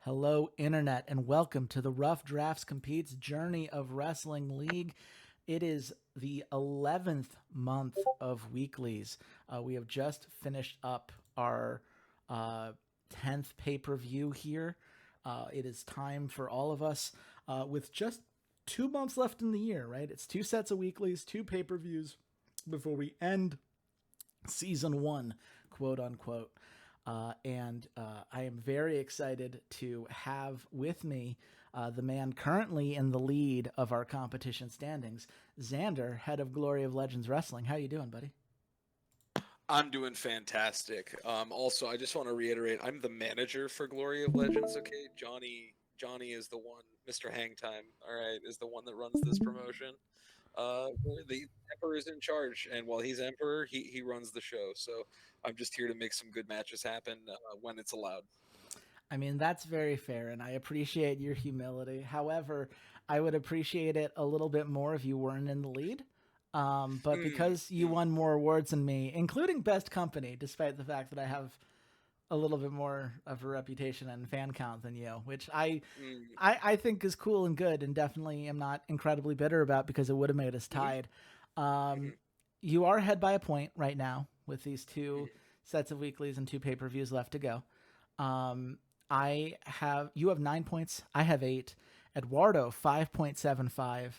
Hello, Internet, and welcome to the Rough Drafts Competes Journey of Wrestling League. It is the 11th month of weeklies. We have just finished up our 10th pay per view here. It is time for all of us with just 2 months left in the year, right? It's two sets of weeklies, two pay per views before we end season one, quote unquote. And I am very excited to have with me the man currently in the lead of our competition standings, Xander, head of Glory of Legends Wrestling. How you doing, buddy? I'm doing fantastic. Also, I just want to reiterate, I'm the manager for Glory of Legends. Okay, Johnny is the one. Mr. Hangtime, all right, is the one that runs this promotion. The Emperor is in charge, and while he's Emperor, he runs the show. So I'm just here to make some good matches happen when it's allowed. I mean, that's very fair, and I appreciate your humility. However, I would appreciate it a little bit more if you weren't in the lead. But Mm, because you mm, won more awards than me, including Best Company, despite the fact that I have a little bit more of a reputation and fan count than you, which mm, I think is cool and good, and definitely am not incredibly bitter about because it would have made us mm, tied. Um, mm, you are ahead by a point right now with these two mm. sets of weeklies and two pay per views left to go. Um, you have 9 points. I have eight. Eduardo 5.75,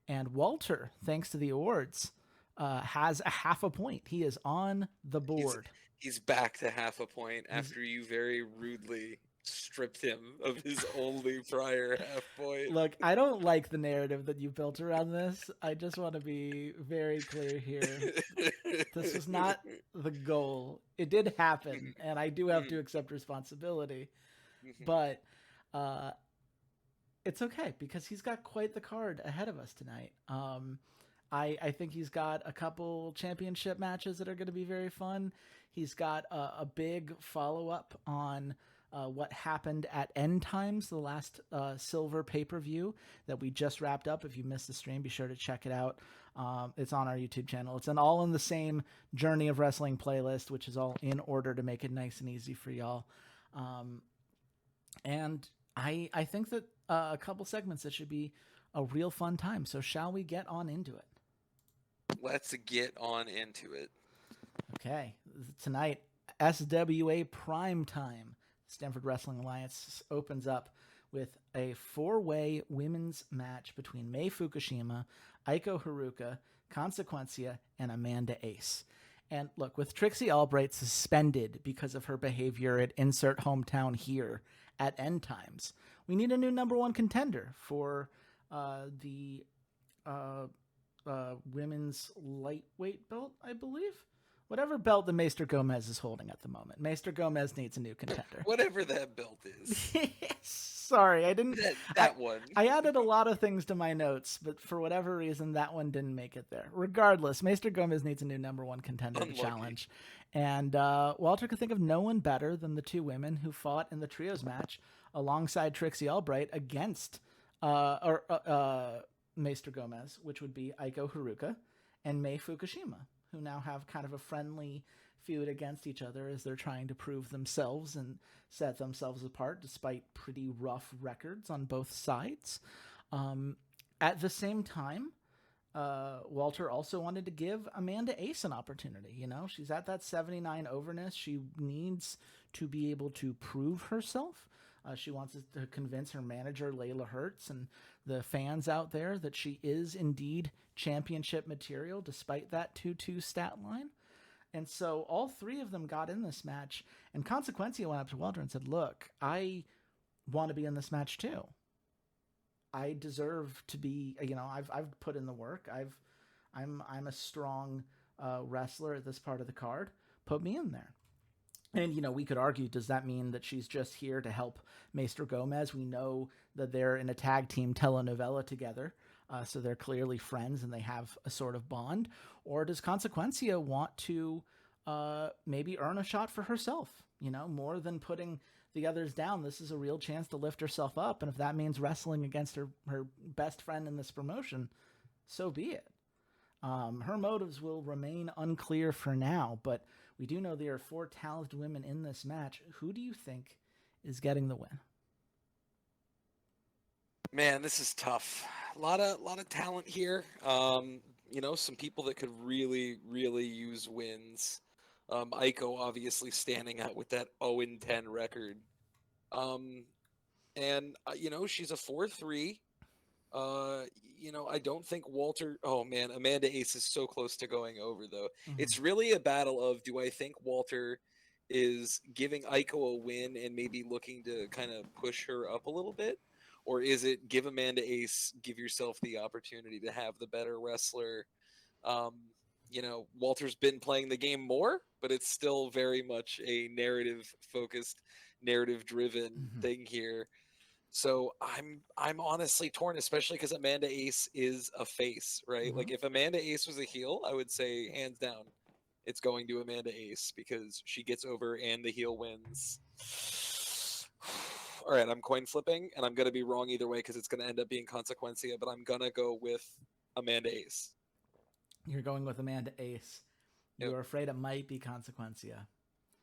and Walter, thanks to the awards, has a half a point. He is on the He's board. he's back to half a point He's after you very rudely stripped him of his only prior half point. Look, I don't like the narrative that you built around this. I just want to be very clear here. This was not the goal. It did happen, and I do have to accept responsibility. But uh, it's okay because he's got quite the card ahead of us tonight. I think he's got a couple championship matches that are going to be very fun. He's got a big follow up on what happened at End Times, the last silver pay per view that we just wrapped up. If you missed the stream, be sure to check it out. It's on our YouTube channel. It's an all in the same Journey of Wrestling playlist, which is all in order to make it nice and easy for y'all. Um, and I think that a couple segments that should be a real fun time. So shall we get on into it? Let's get on into it. Okay, tonight SWA Prime Time. Stanford Wrestling Alliance opens up with a four-way women's match between Mei Fukushima, Aiko Haruka, Consequencia, and Amanda Ace. And look, with Trixie Albright suspended because of her behavior at insert hometown here at End Times, we need a new number one contender for the uh, women's lightweight belt, I believe. Whatever belt the Maester Gomez is holding at the moment. Maester Gomez needs a new contender. Whatever that belt is. Sorry, I didn't. That I, that one. I added a lot of things to my notes, but for whatever reason, that one didn't make it there. Regardless, Maester Gomez needs a new number one contender to Unlucky. challenge. And Walter could think of no one better than the two women who fought in the trios match alongside Trixie Albright against Maester Gomez, which would be Aiko Haruka and Mei Fukushima, who now have kind of a friendly feud against each other as they're trying to prove themselves and set themselves apart despite pretty rough records on both sides. At the same time, Walter also wanted to give Amanda Ace an opportunity. You know, she's at that 79 overness. She needs to be able to prove herself. She wants to convince her manager, Layla Hertz, and the fans out there that she is indeed championship material despite that 2-2 stat line. And so all three of them got in this match, and Consequencia went up to Walter and said, "Look, I want to be in this match too. I deserve to be. I've put in the work. I'm a strong wrestler at this part of the card. Put me in there." And we could argue, does that mean that she's just here to help Maester Gomez? We know that they're in a tag team telenovela together, so they're clearly friends and they have a sort of bond. Or does Consequencia want to maybe earn a shot for herself? More than putting the others down, this is a real chance to lift herself up. And if that means wrestling against her best friend in this promotion, so be it. Her motives will remain unclear for now, but we do know there are four talented women in this match. Who do you think is getting the win? Man, this is tough. A lot of talent here. Some people that could really, really use wins. Aiko obviously standing out with that 0-10 record. Um, and she's a 4-3. Uh, I don't think Walter. Oh man, Amanda Ace is so close to going over though. Mhm. It's really a battle of, do I think Walter is giving Aiko a win and maybe looking to kind of push her up a little bit, or is it give Amanda Ace, give yourself the opportunity to have the better wrestler? Um, Walter's been playing the game more, but it's still very much a narrative focused, narrative driven Mhm. thing here. So I'm honestly torn, especially because Amanda Ace is a face, right? Like Mhm. if Amanda Ace was a heel, I would say hands down, it's going to Amanda Ace because she gets over and the heel wins. All right, I'm coin flipping, and I'm gonna be wrong either way because it's gonna end up being Consequencia, but I'm gonna go with Amanda Ace. You're going with Amanda Ace. Yep, You're afraid it might be Consequencia.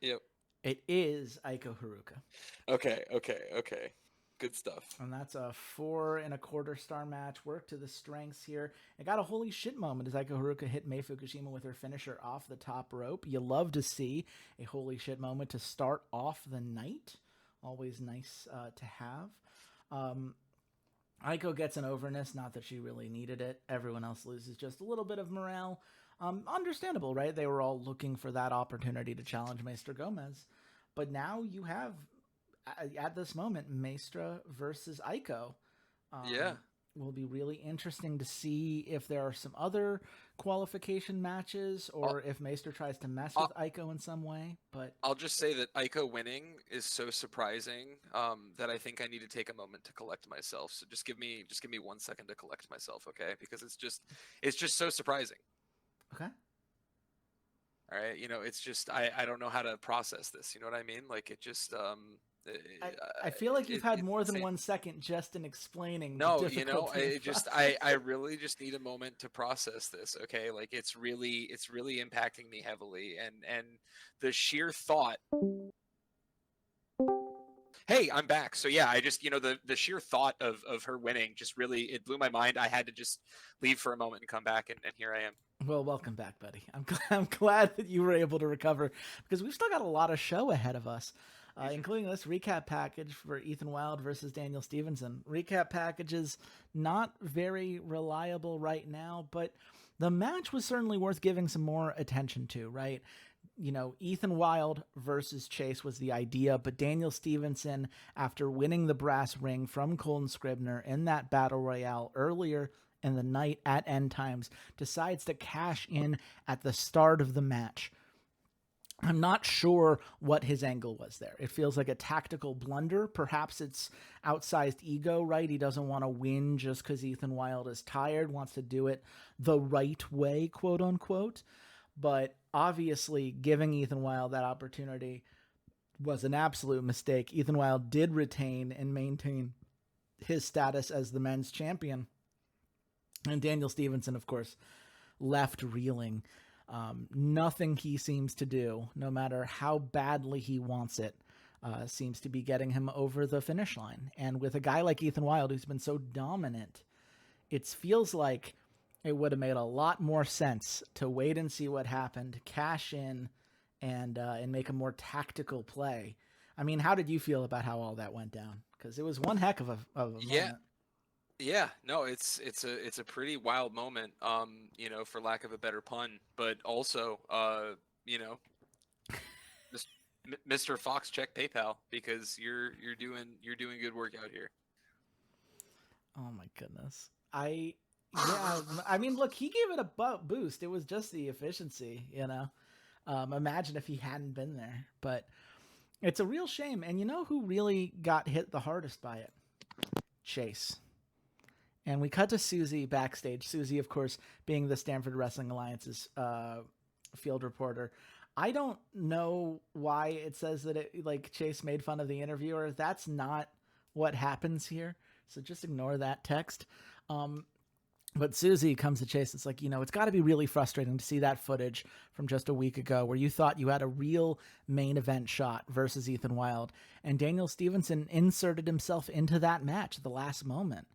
yep. It is Aiko Haruka. Okay, okay, okay. Good stuff. And that's a 4.25-star match. Work to the strengths here. It got a holy shit moment as Aiko Haruka hit Mei Fukushima with her finisher off the top rope. You love to see a holy shit moment to start off the night. Always nice to have. Aiko gets an overness, not that she really needed it. Everyone else loses just a little bit of morale. Understandable, right? They were all looking for that opportunity to challenge Maester Gomez. But now you have, at this moment, Maestra versus Aiko. Yeah. Will be really interesting to see if there are some other qualification matches or if Maester tries to mess with Aiko in some way. But I'll just say that Aiko winning is so surprising that I think I need to take a moment to collect myself. So just give me 1 second to collect myself, okay? Because it's just so surprising. okay. All right, it's just I don't know how to process this. You know what I mean? Like it just I feel like you've had it's more than insane. 1 second just in explaining the No, difficulty of I processing. really just need a moment to process this, okay? Like it's really impacting me heavily, and the sheer thought, hey, I'm back. So yeah, I just the sheer thought of her winning just really, it blew my mind. I had to just leave for a moment and come back, and here I am. Well, welcome back, buddy. I'm glad that you were able to recover because we've still got a lot of show ahead of us, including this recap package for Ethan Wilde versus Daniel Stevenson. Recap package is not very reliable right now, but the match was certainly worth giving some more attention to, right? Ethan Wilde versus Chase was the idea, but Daniel Stevenson, after winning the brass ring from Colton Scribner in that battle royale earlier in the night at end times, decides to cash in at the start of the match. I'm not sure what his angle was there. It feels like a tactical blunder. Perhaps it's outsized ego, right? He doesn't want to win just because Ethan Wilde is tired, wants to do it the right way, quote unquote. But obviously, giving Ethan Wilde that opportunity was an absolute mistake. Ethan Wilde did retain and maintain his status as the men's champion. And Daniel Stevenson, of course, left reeling. Nothing he seems to do, no matter how badly he wants it, seems to be getting him over the finish line. And with a guy like Ethan Wilde, who's been so dominant, it feels like it would have made a lot more sense to wait and see what happened, cash in, and make a more tactical play. I mean, how did you feel about how all that went down? Because it was one heck of a Yeah, moment. yeah, no, it's a pretty wild moment, for lack of a better pun, but also, Mis- Mr. Fox, check PayPal because you're doing good work out here. Oh my goodness. Yeah, I mean, look, he gave it a boost. It was just the efficiency. Imagine if he hadn't been there. But it's a real shame. And you know who really got hit the hardest by it? Chase. And we cut to Susie backstage. Susie, of course, being the Stanford Wrestling Alliance's field reporter. I don't know why it says that Chase made fun of the interviewer. That's not what happens here. So just ignore that text. But Susie comes to Chase. It's like, it's got to be really frustrating to see that footage from just a week ago where you thought you had a real main event shot versus Ethan Wilde. And Daniel Stevenson inserted himself into that match at the last moment.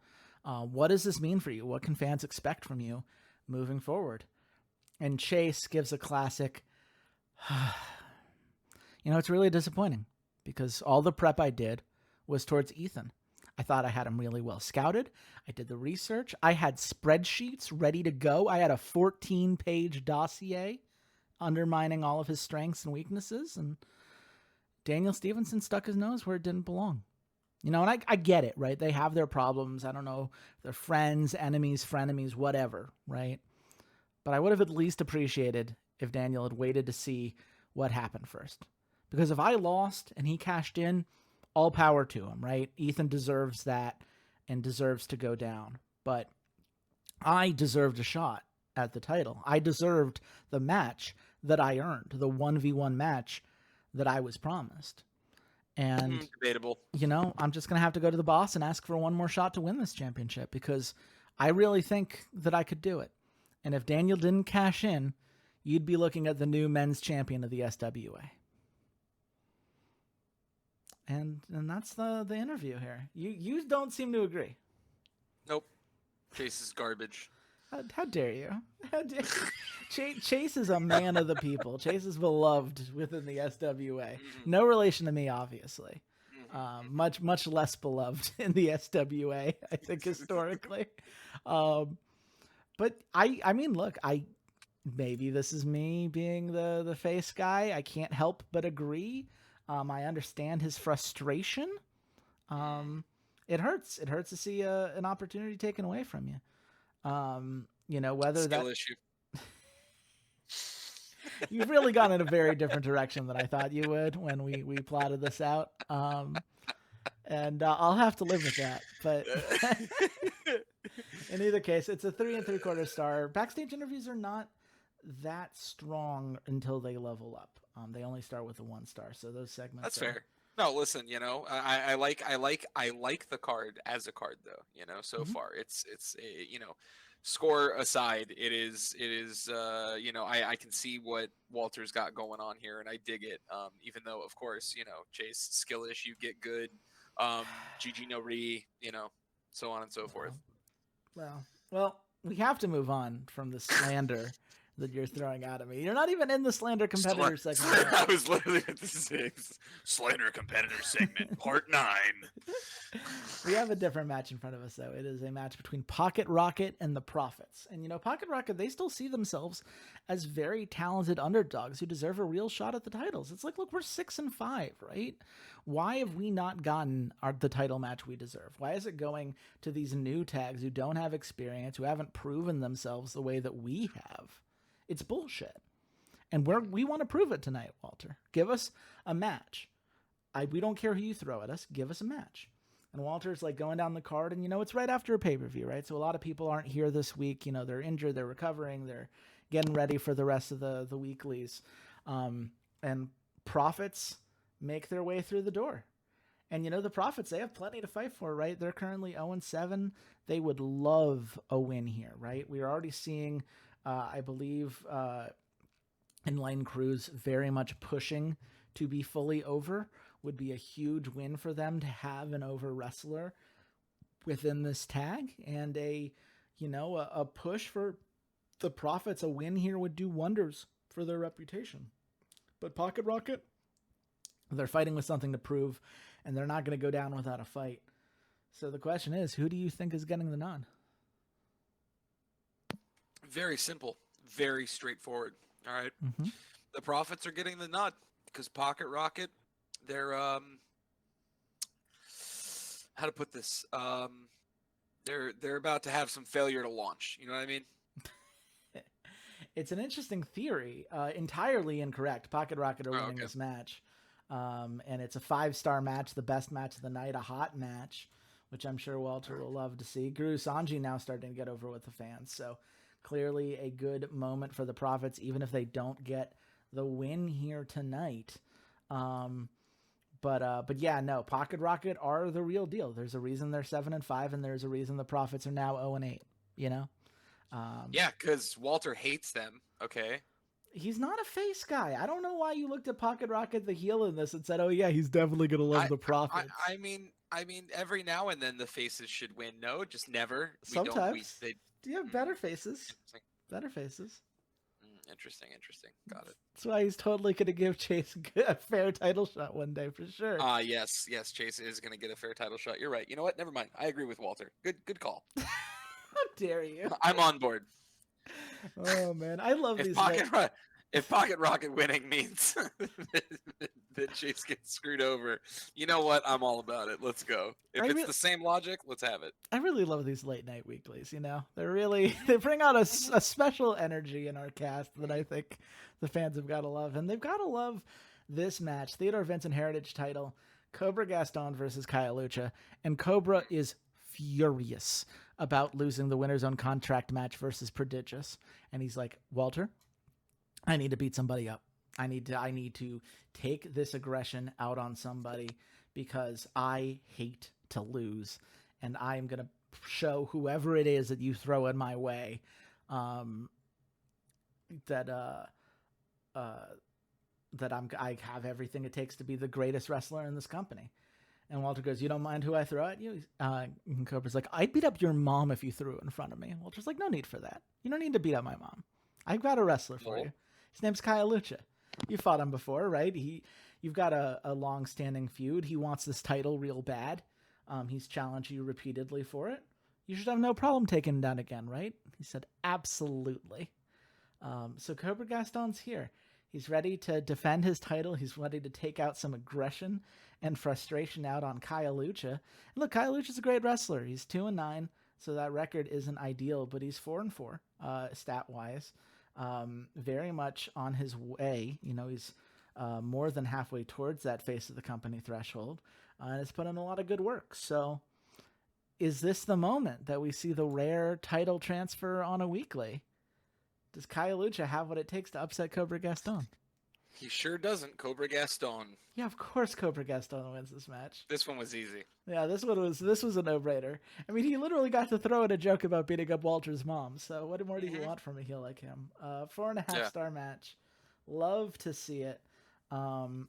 What does this mean for you? What can fans expect from you moving forward? And Chase gives a classic, it's really disappointing because all the prep I did was towards Ethan. I thought I had him really well scouted. I did the research. I had spreadsheets ready to go. I had a 14-page dossier undermining all of his strengths and weaknesses. And Daniel Stevenson stuck his nose where it didn't belong. And I get it, right? They have their problems. I don't know if they're friends, enemies, frenemies, whatever, right? But I would have at least appreciated if Daniel had waited to see what happened first. Because if I lost and he cashed in, all power to him, right? Ethan deserves that and deserves to go down. But I deserved a shot at the title. I deserved the match that I earned, the 1v1 match that I was promised. And debatable. I'm just going to have to go to the boss and ask for one more shot to win this championship because I really think that I could do it. And if Daniel didn't cash in, you'd be looking at the new men's champion of the SWA. And that's the interview here. You don't seem to agree. Nope. Chase is garbage. How dare you? Chase is a man of the people. Chase is beloved within the SWA. No relation to me, obviously. Much less beloved in the SWA, I think, historically. But I mean, look, maybe this is me being the face guy. I can't help but agree. I understand his frustration. It hurts. It hurts to see an opportunity taken away from you. Whether skill issue. You've really gone in a very different direction than I thought you would when we plotted this out. And I'll have to live with that. But in either case, it's a 3 3/4 star. Backstage interviews are not that strong until they level up. They only start with a 1 star, so those segments. That's fair. No, listen, I like the card as a card though. So far it's score aside, it is I can see what Walter's got going on here, and I dig it. Even though of course Chase skill issue, get good, GG no re, so on and so forth. Well, we have to move on from the slander that you're throwing out at me. You're not even in the slander competitor segment. I was literally at the 6 slander competitor segment, part 9. We have a different match in front of us, though. It is a match between Pocket Rocket and the Profits. And, Pocket Rocket, they still see themselves as very talented underdogs who deserve a real shot at the titles. It's like, look, we're 6-5, right? Why have we not gotten the title match we deserve? Why is it going to these new tags who don't have experience, who haven't proven themselves the way that we have? It's bullshit. And we want to prove it tonight, Walter. Give us a match. We don't care who you throw at us. Give us a match. And Walter's like going down the card, and it's right after a pay-per-view, right? So a lot of people aren't here this week. They're injured, they're recovering, they're getting ready for the rest of the weeklies. And Profits make their way through the door. And the Profits, they have plenty to fight for, right? They're currently 0-7. They would love a win here, right? We are already seeing I believe Inline Cruz very much pushing to be fully over. Would be a huge win for them to have an over wrestler within this tag, and a push for the Profits. A win here would do wonders for their reputation. But Pocket Rocket, they're fighting with something to prove, and they're not going to go down without a fight. So the question is, who do you think is getting the nod? Very simple, very straightforward. All right. The Profits are getting the nod because Pocket Rocket, they're how to put this? They're about to have some failure to launch. You know what I mean? It's an interesting theory. Entirely incorrect. Pocket Rocket are winning this match. And it's a 5-star match, the best match of the night, a hot match, which I'm sure Walter will love to see. Guru Sanji now starting to get over with the fans. So clearly a good moment for the Profits, even if they don't get the win here tonight. But yeah, no, Pocket Rocket are the real deal. There's a reason they're 7-5, and there's a reason the Profits are now 0-8, Yeah, because Walter hates them, okay? He's not a face guy. I don't know why you looked at Pocket Rocket, the heel in this, and said, oh yeah, he's definitely going to love the Profits. I mean, I mean, every now and then the faces should win. No, just never. Sometimes. They. Do you have better faces? Interesting. Better faces. Interesting. Got it. That's why he's totally going to give Chase a fair title shot one day for sure. Yes. Chase is going to get a fair title shot. You're right. You know what? Never mind. I agree with Walter. Good call. How dare you? I'm on board. Oh man, I love these. If Pocket Rocket winning means that Chase gets screwed over, you know what? I'm all about it. Let's go. If it's the same logic, let's have it. I really love these late night weeklies. You know, they bring out a special energy in our cast that I think the fans have got to love, and they've got to love this match: Theodore Vincent Heritage title, Cobra Gaston versus Kyle Lucha, and Cobra is furious about losing the winner's own contract match versus Prodigious, and he's like, Walter, I need to beat somebody up. I need to take this aggression out on somebody because I hate to lose, and I am gonna show whoever it is that you throw in my way that I have everything it takes to be the greatest wrestler in this company. And Walter goes, you don't mind who I throw at you? And Cobra's like, I'd beat up your mom if you threw it in front of me. Walter's like, no need for that. You don't need to beat up my mom. I've got a wrestler for you. His name's Kyle Lucha. You fought him before, right? You've got a long-standing feud. He wants this title real bad. He's challenged you repeatedly for it. You should have no problem taking him down again, right? He said, absolutely. So Cobra Gaston's here. He's ready to defend his title. He's ready to take out some aggression and frustration out on Kyle Lucha. And look, Kyle Lucha's a great wrestler. He's 2-9, so that record isn't ideal, but he's 4-4 stat-wise. Very much on his way. You know, he's more than halfway towards that face of the company threshold, and has put in a lot of good work. So is this the moment that we see the rare title transfer on a weekly? Does Kyle Lucha have what it takes to upset Cobra Gaston? He sure doesn't. Cobra Gaston. Yeah, of course Cobra Gaston wins this match. This one was easy. Yeah, this was a no-brainer. I mean, he literally got to throw in a joke about beating up Walter's mom. So what more do you want from a heel like him? 4.5-star match. Love to see it. No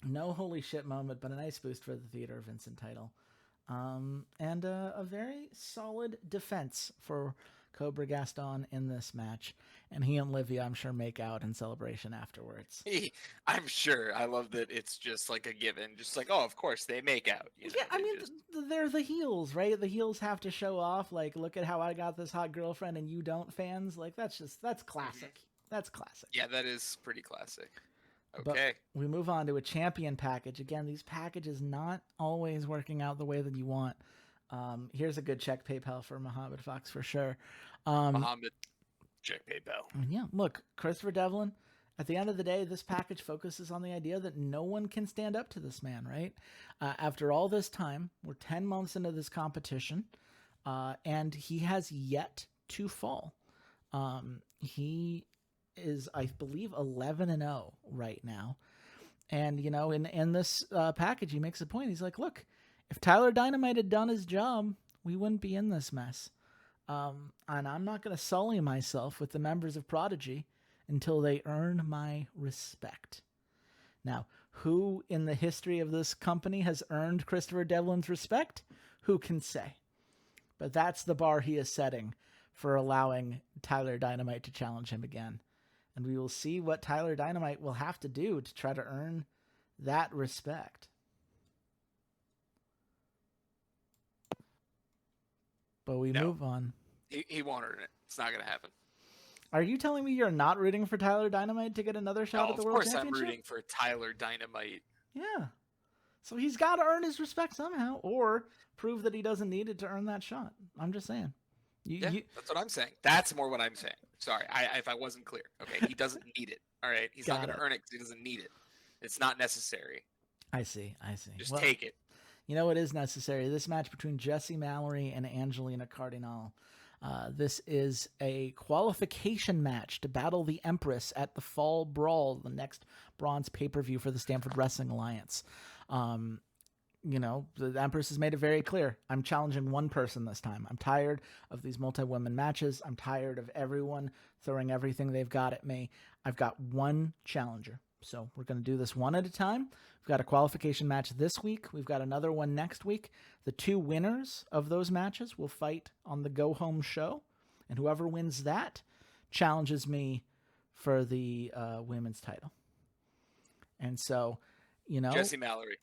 holy shit moment, but a nice boost for the Theodore Vincent title. And a very solid defense for Cobra Gaston in this match, and he and Livia, I'm sure, make out in celebration afterwards. I'm sure. I love that it's just like a given, just like, oh, of course they make out. You know, yeah, I mean, they're the heels, right? The heels have to show off, like, look at how I got this hot girlfriend and you don't, fans. Like, that's classic. Mm-hmm. That's classic. Yeah, that is pretty classic. Okay. But we move on to a champion package. Again, these packages not always working out the way that you want. Here's a good check PayPal for Muhammad Fox for sure. Muhammad, check PayPal. Yeah, look, Christopher Devlin, at the end of the day, this package focuses on the idea that no one can stand up to this man, right? After all this time, we're 10 months into this competition, and he has yet to fall. He is, I believe, 11-0 right now. And, you know, in this package, he makes a point. He's like, look, if Tyler Dynamite had done his job, we wouldn't be in this mess. And I'm not going to sully myself with the members of Prodigy until they earn my respect. Now, who in the history of this company has earned Christopher Devlin's respect? Who can say? But that's the bar he is setting for allowing Tyler Dynamite to challenge him again. And we will see what Tyler Dynamite will have to do to try to earn that respect. But we move on. He won't earn it. It's not going to happen. Are you telling me you're not rooting for Tyler Dynamite to get another shot at the World Championship? Of course I'm rooting for Tyler Dynamite. Yeah. So he's got to earn his respect somehow, or prove that he doesn't need it to earn that shot. I'm just saying. That's what I'm saying. That's more what I'm saying. Sorry, if I wasn't clear. Okay, he doesn't need it. All right, he's not going to earn it because he doesn't need it. It's not necessary. I see. Just take it. You know what is necessary? This match between Jessie Mallory and Angelina Cardinal. This is a qualification match to battle the Empress at the Fall Brawl, the next bronze pay-per-view for the Stanford Wrestling Alliance. You know, the Empress has made it very clear. I'm challenging one person this time. I'm tired of these multi-women matches. I'm tired of everyone throwing everything they've got at me. I've got one challenger. So we're going to do this one at a time. We've got a qualification match this week. We've got another one next week. The 2 winners of those matches will fight on the go-home show. And whoever wins that challenges me for the women's title. And so, Jessie Mallory.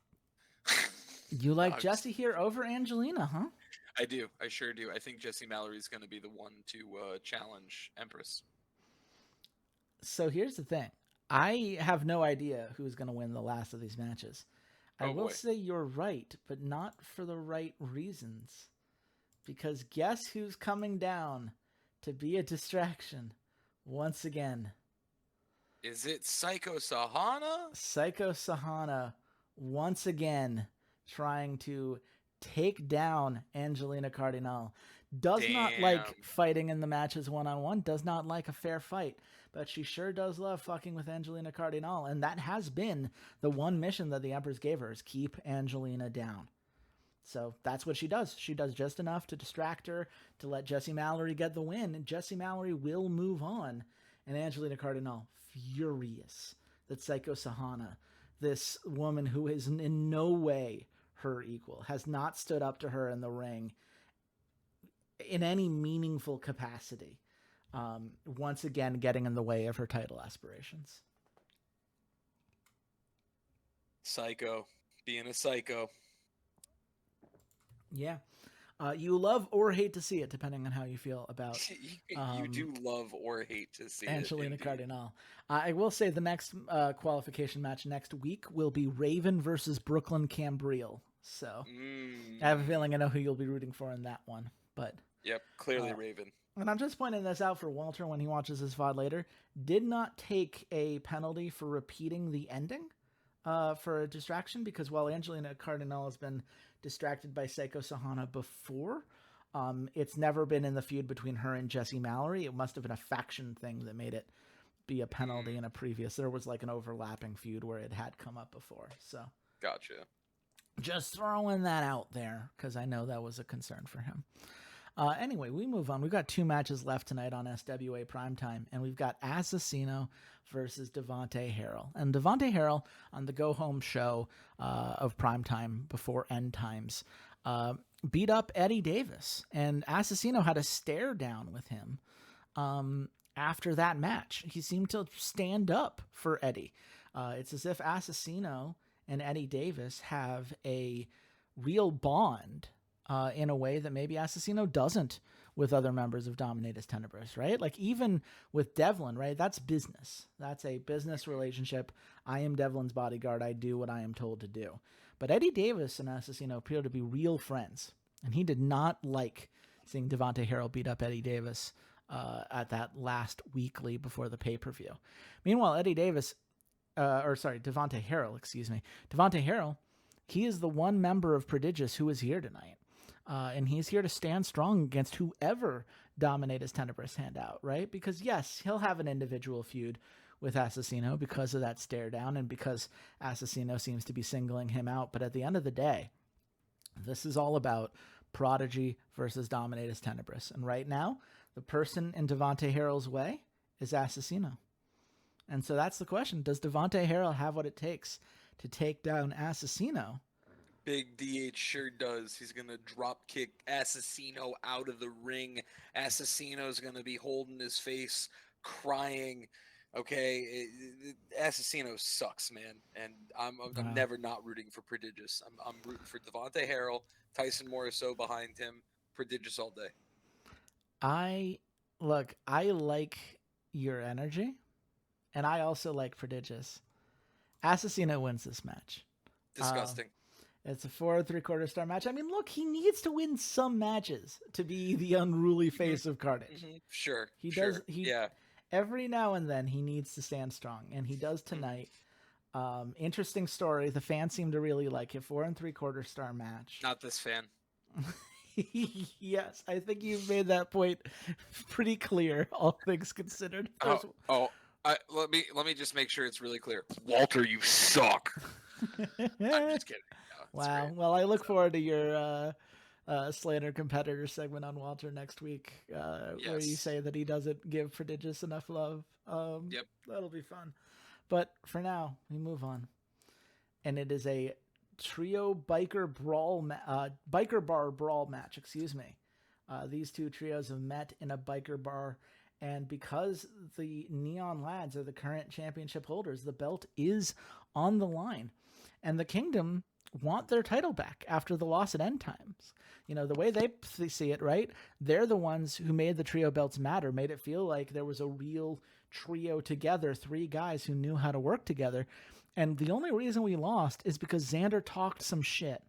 You like Jessie here over Angelina, huh? I do. I sure do. I think Jessie Mallory is going to be the one to challenge Empress. So here's the thing. I have no idea who's going to win the last of these matches. I will say you're right, but not for the right reasons. Because guess who's coming down to be a distraction once again? Is it Psycho Sahana? Psycho Sahana once again trying to take down Angelina Cardinal. Does not like fighting in the matches one-on-one, does not like a fair fight, but she sure does love fucking with Angelina Cardinal, and that has been the one mission that the Empress gave her, is keep Angelina down. So that's what she does. She does just enough to distract her, to let Jessie Mallory get the win, and Jessie Mallory will move on, and Angelina Cardinal furious that Psycho Sahana, this woman who is in no way her equal, has not stood up to her in the ring in any meaningful capacity, once again getting in the way of her title aspirations. Psycho. Being a psycho. Yeah. You love or hate to see it, depending on how you feel about you do love or hate to see Angelina Cardinal. I will say the next qualification match next week will be Raven versus Brooklyn Cambriel. So I have a feeling I know who you'll be rooting for in that one. But yep, clearly Raven. And I'm just pointing this out for Walter when he watches his VOD later. Did not take a penalty for repeating the ending for a distraction, because while Angelina Cardinal has been distracted by Psycho Sahana before, it's never been in the feud between her and Jessie Mallory. It must have been a faction thing that made it be a penalty in a previous. There was like an overlapping feud where it had come up before. So gotcha. Just throwing that out there because I know that was a concern for him. Anyway, we move on. We've got 2 matches left tonight on SWA Primetime, and we've got Assassino versus Devontae Harrell. And Devontae Harrell on the go-home show of Primetime before End Times beat up Eddie Davis, and Assassino had a stare down with him after that match. He seemed to stand up for Eddie. It's as if Assassino and Eddie Davis have a real bond in a way that maybe Assassino doesn't with other members of Dominatus Tenebris, right? Like even with Devlin, right? That's business. That's a business relationship. I am Devlin's bodyguard. I do what I am told to do. But Eddie Davis and Assassino appear to be real friends, and he did not like seeing Devontae Harrell beat up Eddie Davis at that last weekly before the pay-per-view. Meanwhile, Devontae Harrell, he is the one member of Prodigious who is here tonight. And he's here to stand strong against whoever Dominatus Tenebris hand out, right? Because, yes, he'll have an individual feud with Assassino because of that stare down and because Assassino seems to be singling him out. But at the end of the day, this is all about Prodigy versus Dominatus Tenebris. And right now, the person in Devontae Harrell's way is Assassino. And so that's the question. Does Devontae Harrell have what it takes to take down Assassino? Big DH sure does. He's going to drop kick Assassino out of the ring. Assassino's going to be holding his face, crying. Okay, Assassino sucks, man. And I'm never not rooting for Prodigious. I'm rooting for Devontae Harrell, Tyson Morrisseau behind him, Prodigious all day. I like your energy, and I also like Prodigious. Assassino wins this match. Disgusting. It's a 4 3/4 star match. I mean, look, he needs to win some matches to be the unruly face of Carnage. Sure. Does. Every now and then he needs to stand strong, and he does tonight. Interesting story. The fans seem to really like it. 4 3/4 star match. Not this fan. Yes, I think you've made that point pretty clear, all things considered. Let me just make sure it's really clear. Walter, you suck. I'm just kidding. No, wow. great. Well, I look forward to your slander competitor segment on Walter next week, where you say that he doesn't give Prodigious enough love. Yep. That'll be fun. But for now, we move on. And it is a trio biker bar brawl match, excuse me. These two trios have met in a biker bar, and because the Neon Lads are the current championship holders, the belt is on the line. And the Kingdom want their title back after the loss at End Times. You know, the way they see it, right? They're the ones who made the trio belts matter, made it feel like there was a real trio together, three guys who knew how to work together. And the only reason we lost is because Xander talked some shit.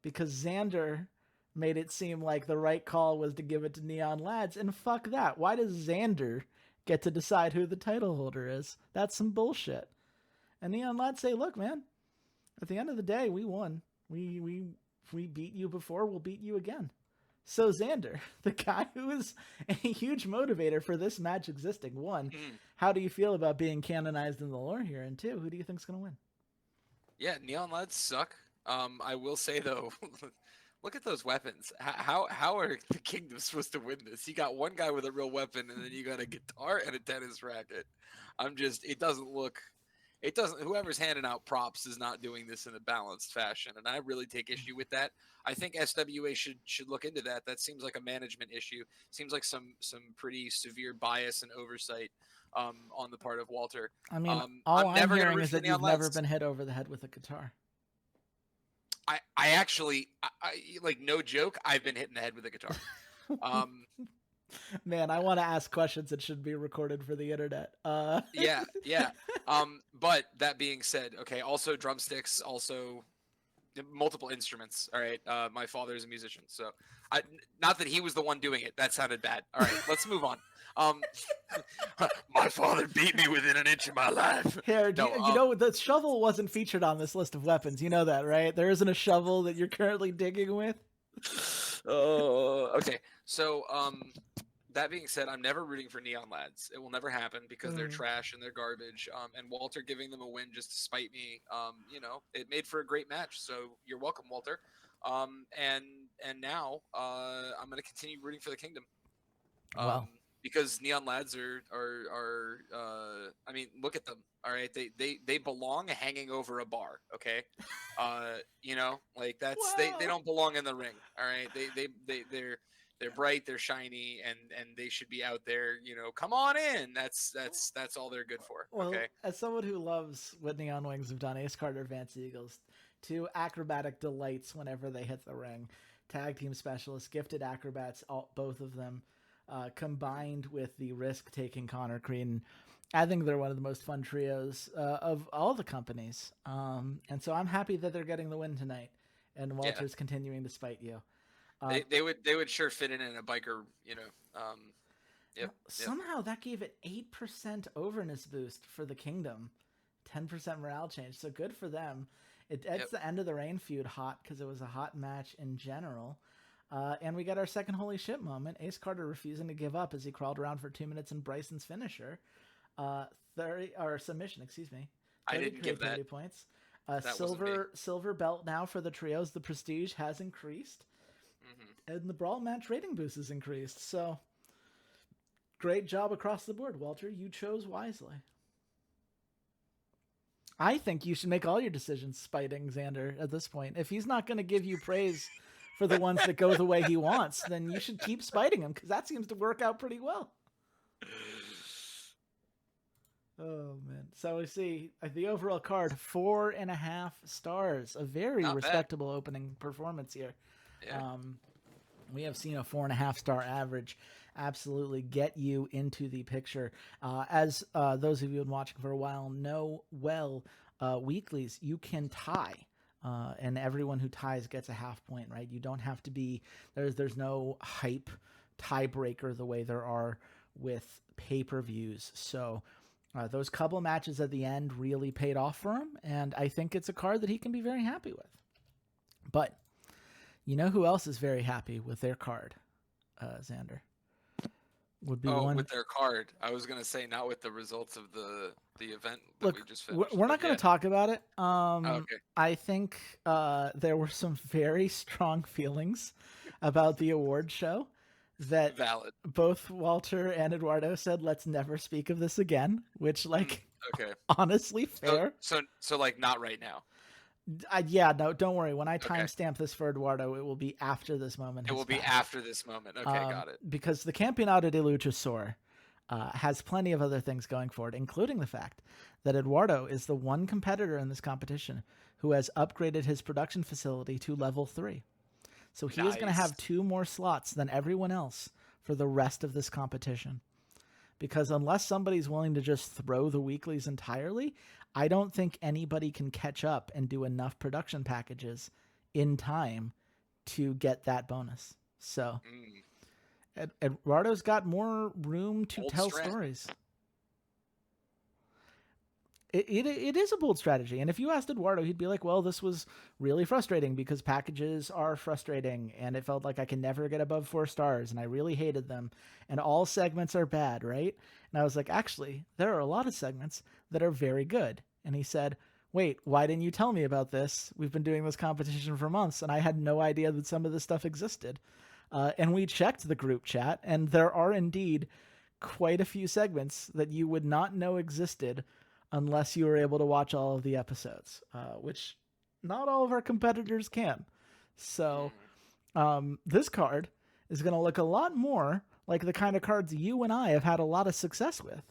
Because Xander made it seem like the right call was to give it to Neon Lads, and fuck that. Why does Xander get to decide who the title holder is? That's some bullshit. And Neon Lads say, look, man, at the end of the day, we won. We beat you before, we'll beat you again. So Xander, the guy who is a huge motivator for this match existing, one, how do you feel about being canonized in the lore here? And two, who do you think's going to win? Yeah, Neon Lads suck. I will say, though, look at those weapons. How are the Kingdom supposed to win this? You got one guy with a real weapon, and then you got a guitar and a tennis racket. Whoever's handing out props is not doing this in a balanced fashion, and I really take issue with that. I think SWA should look into that. That seems like a management issue. Seems like some pretty severe bias and oversight on the part of Walter. I mean, all I'm hearing is that you've never been hit over the head with a guitar. I actually, like, no joke, I've been hit in the head with a guitar. Man, I want to ask questions that should be recorded for the internet. Yeah. But that being said, okay, also drumsticks, also multiple instruments. All right. My father is a musician, so not that he was the one doing it. That sounded bad. All right, let's move on. My father beat me within an inch of my life. Here, you know, the shovel wasn't featured on this list of weapons. You know that, right? There isn't a shovel that you're currently digging with. Oh, okay. So, that being said, I'm never rooting for Neon Lads. It will never happen because they're trash and they're garbage. And Walter giving them a win just to spite me, you know, it made for a great match. So you're welcome, Walter. And now I'm going to continue rooting for the Kingdom. Wow. Because Neon Lads are I mean, look at them. All right, they belong hanging over a bar. Okay, you know, like that's they don't belong in the ring. All right, they're bright, they're shiny, and they should be out there. You know, come on in. That's all they're good for. Well, okay. As someone who loves what Neon Wings have done, Ace Carter, Advanced Eagles, two acrobatic delights whenever they hit the ring, tag team specialists, gifted acrobats, both of them. Combined with the risk-taking Connor Crean, I think they're one of the most fun trios of all the companies. And so I'm happy that they're getting the win tonight, and Walter's continuing to spite you. They would sure fit in a biker, you know. Somehow that gave it 8% overness boost for the Kingdom, 10% morale change. So good for them. It's the end of the Reign feud hot because it was a hot match in general. And we got our second holy shit moment. Ace Carter refusing to give up as he crawled around for 2 minutes in Bryson's finisher. 30 or submission, excuse me. I didn't give 30 that. Points. That Silver belt now for the trios. The prestige has increased. And the brawl match rating boost has increased. So great job across the board, Walter. You chose wisely. I think you should make all your decisions spiting Xander at this point. If he's not going to give you praise for the ones that go the way he wants, then you should keep spiting him because that seems to work out pretty well. Oh, man. So we see the overall card, 4.5 stars. A very respectable opening performance here. Yeah. We have seen a 4.5 star average absolutely get you into the picture. As those of you who have been watching for a while know well, weeklies, you can tie. And everyone who ties gets a half point, right? You don't have to be, there's no hype tiebreaker the way there are with pay-per-views. So those couple matches at the end really paid off for him, and I think it's a card that he can be very happy with. But you know who else is very happy with their card, Xander? Would be one with their card. I was gonna say not with the results of the event that Look, we just finished. We're not going to talk about it. Okay. I think there were some very strong feelings about the award show that Valid. both Walter and Eduardo said, let's never speak of this again, which, like, Okay. honestly, fair. So like not right now. Yeah, no, don't worry. When I Okay. timestamp this for Eduardo, it will be after this moment It has will be passed. after this moment. Okay, got it. Because the Campeonato de Luchasaur has plenty of other things going for it, including the fact that Eduardo is the one competitor in this competition who has upgraded his production facility to level 3. So he is going to have 2 more slots than everyone else for the rest of this competition. Because unless somebody's willing to just throw the weeklies entirely, I don't think anybody can catch up and do enough production packages in time to get that bonus. So Eduardo's got more room to tell stories. It is a bold strategy. And if you asked Eduardo, he'd be like, well, this was really frustrating because packages are frustrating and it felt like I can never get above 4 stars and I really hated them and all segments are bad, right? And I was like, actually, there are a lot of segments that are very good. And he said, wait, why didn't you tell me about this? We've been doing this competition for months and I had no idea that some of this stuff existed. And we checked the group chat and there are indeed quite a few segments that you would not know existed unless you were able to watch all of the episodes, which not all of our competitors can. So this card is going to look a lot more like the kind of cards you and I have had a lot of success with,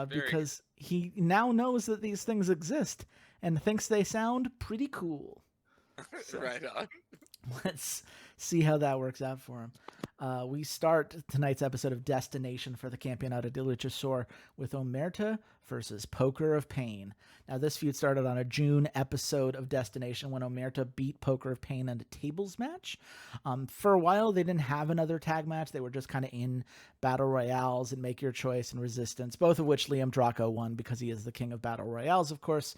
because he now knows that these things exist and thinks they sound pretty cool. So, right on. Let's see how that works out for him. We start tonight's episode of Destination for the Campeonato de Luchasaur with Omerta versus Poker of Pain. Now, this feud started on a June episode of Destination when Omerta beat Poker of Pain in a tables match. For a while, they didn't have another tag match. They were just kind of in Battle Royales and Make Your Choice and Resistance, both of which Liam Draco won because he is the king of Battle Royales, of course.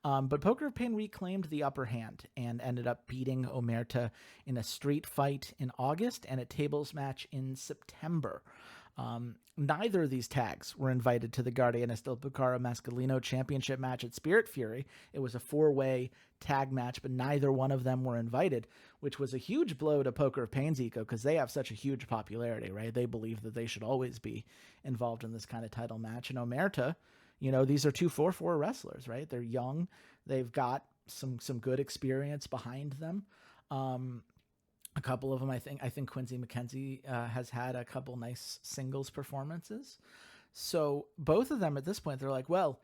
But Poker of Pain reclaimed the upper hand and ended up beating Omerta in a street fight in August and a tables match in September. Neither of these tags were invited to the Guardianes del Bucaro Masculino Championship match at Spirit Fury. It was a 4-way tag match, but neither one of them were invited, which was a huge blow to Poker of Pain's ego because they have such a huge popularity, right? They believe that they should always be involved in this kind of title match. And Omerta, you know, these are 2 4-4 wrestlers, right? They're young. They've got some good experience behind them. A couple of them, I think Quincy McKenzie has had a couple nice singles performances. So both of them at this point, they're like, well,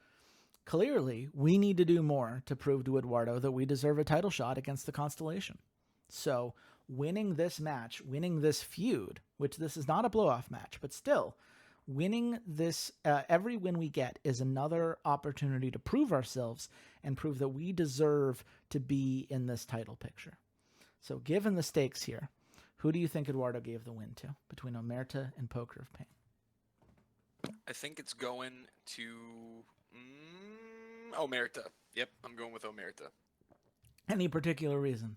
clearly we need to do more to prove to Eduardo that we deserve a title shot against the Constellation. So winning this match, winning this feud, which this is not a blow-off match, but still, winning this, every win we get is another opportunity to prove ourselves and prove that we deserve to be in this title picture. So given the stakes here, who do you think Eduardo gave the win to between Omerta and Poker of Pain? I think it's going to Omerta. Yep, I'm going with Omerta. Any particular reason?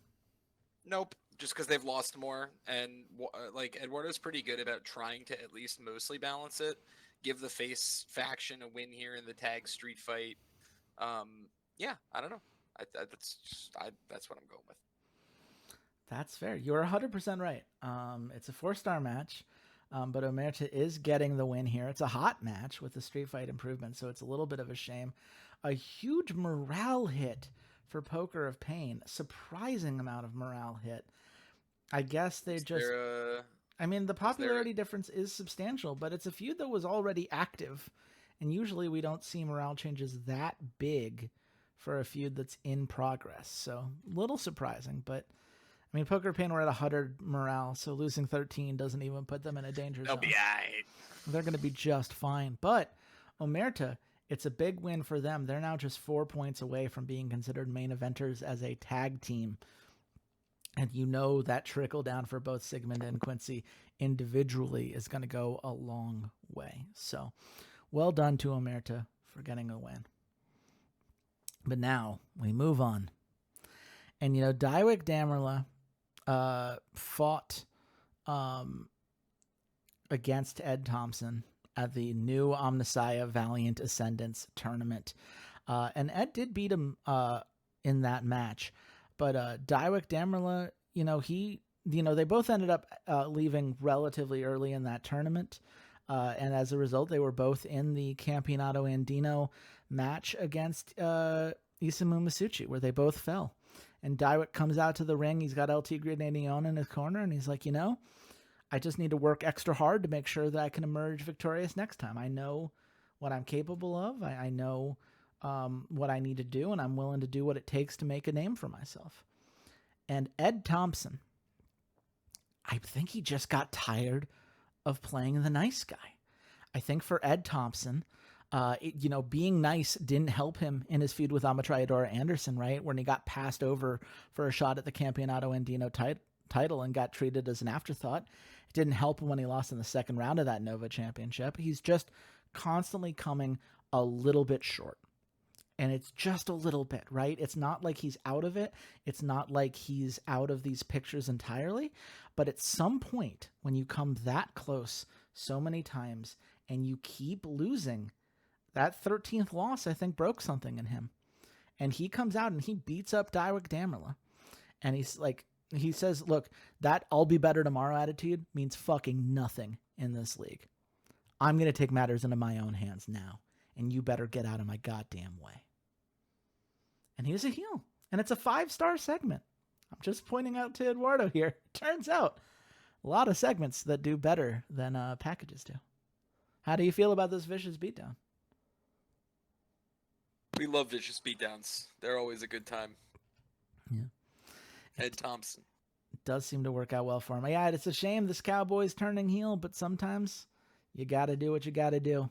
Nope. Just because they've lost more, and like Eduardo's pretty good about trying to at least mostly balance it. Give the face faction a win here in the tag street fight. Yeah, I don't know. That's what I'm going with. That's fair. You're 100% right. It's a 4-star match, but Omerta is getting the win here. It's a hot match with the street fight improvement, so it's a little bit of a shame. A huge morale hit for Poker of Pain. Surprising amount of morale hit. I guess they I mean, the popularity difference is substantial, but it's a feud that was already active, and usually we don't see morale changes that big for a feud that's in progress. So, a little surprising, but I mean, Poker of Pain were at 100 morale, so losing 13 doesn't even put them in a danger zone. They'll be all right. They're going to be just fine. But Omerta, it's a big win for them. They're now just 4 points away from being considered main eventers as a tag team. And you know that trickle down for both Sigmund and Quincy individually is going to go a long way. So well done to Omerta for getting a win. But now we move on. And, you know, Daiwick Damerla fought against Ed Thompson at the new Omnissiah Valiant Ascendance tournament. And Ed did beat him in that match. But Daiwick Damerla, you know, he they both ended up leaving relatively early in that tournament. And as a result, they were both in the Campeonato Andino match against Isamu Masucci, where they both fell. And Daiwick comes out to the ring. He's got LT Grenadion in his corner, and he's like, I just need to work extra hard to make sure that I can emerge victorious next time. I know what I'm capable of. I know what I need to do, and I'm willing to do what it takes to make a name for myself. And Ed Thompson, I think he just got tired of playing the nice guy. I think for Ed Thompson, being nice didn't help him in his feud with Amatrador Anderson, right? When he got passed over for a shot at the Campeonato Andino title and got treated as an afterthought. It didn't help him when he lost in the second round of that Nova Championship. He's just constantly coming a little bit short. And it's just a little bit, right? It's not like he's out of it. It's not like he's out of these pictures entirely. But at some point, when you come that close so many times and you keep losing, that 13th loss, I think, broke something in him. And he comes out and he beats up Daiwick Damerla. And he says, look, that I'll be better tomorrow attitude means fucking nothing in this league. I'm going to take matters into my own hands now. And you better get out of my goddamn way. And he's a heel. And it's a 5-star segment. I'm just pointing out to Eduardo here. Turns out, a lot of segments that do better than packages do. How do you feel about this vicious beatdown? We love vicious beatdowns. They're always a good time. Yeah. Ed Thompson. It does seem to work out well for him. Yeah, it's a shame this Cowboy's turning heel, but sometimes you got to do what you got to do.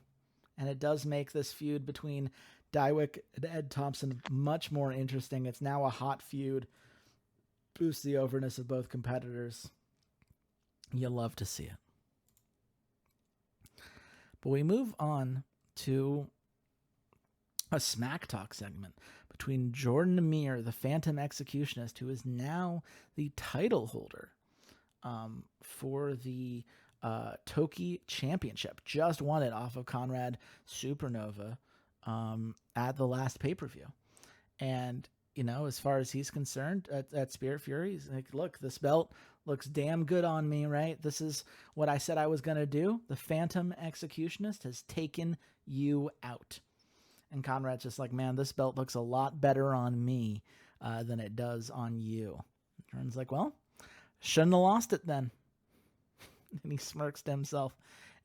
And it does make this feud between Daiwick and Ed Thompson much more interesting. It's now a hot feud. Boosts the overness of both competitors. You love to see it. But we move on to a smack talk segment between Jordan Amir, the Phantom Executionist, who is now the title holder for the Toki Championship. Just won it off of Conrad Supernova at the last pay-per-view. And, as far as he's concerned at Spirit Fury, he's like, look, this belt looks damn good on me, right? This is what I said I was going to do. The Phantom Executionist has taken you out. And Conrad's just like, man, this belt looks a lot better on me than it does on you. And Jordan's like, well, shouldn't have lost it then. And he smirks to himself.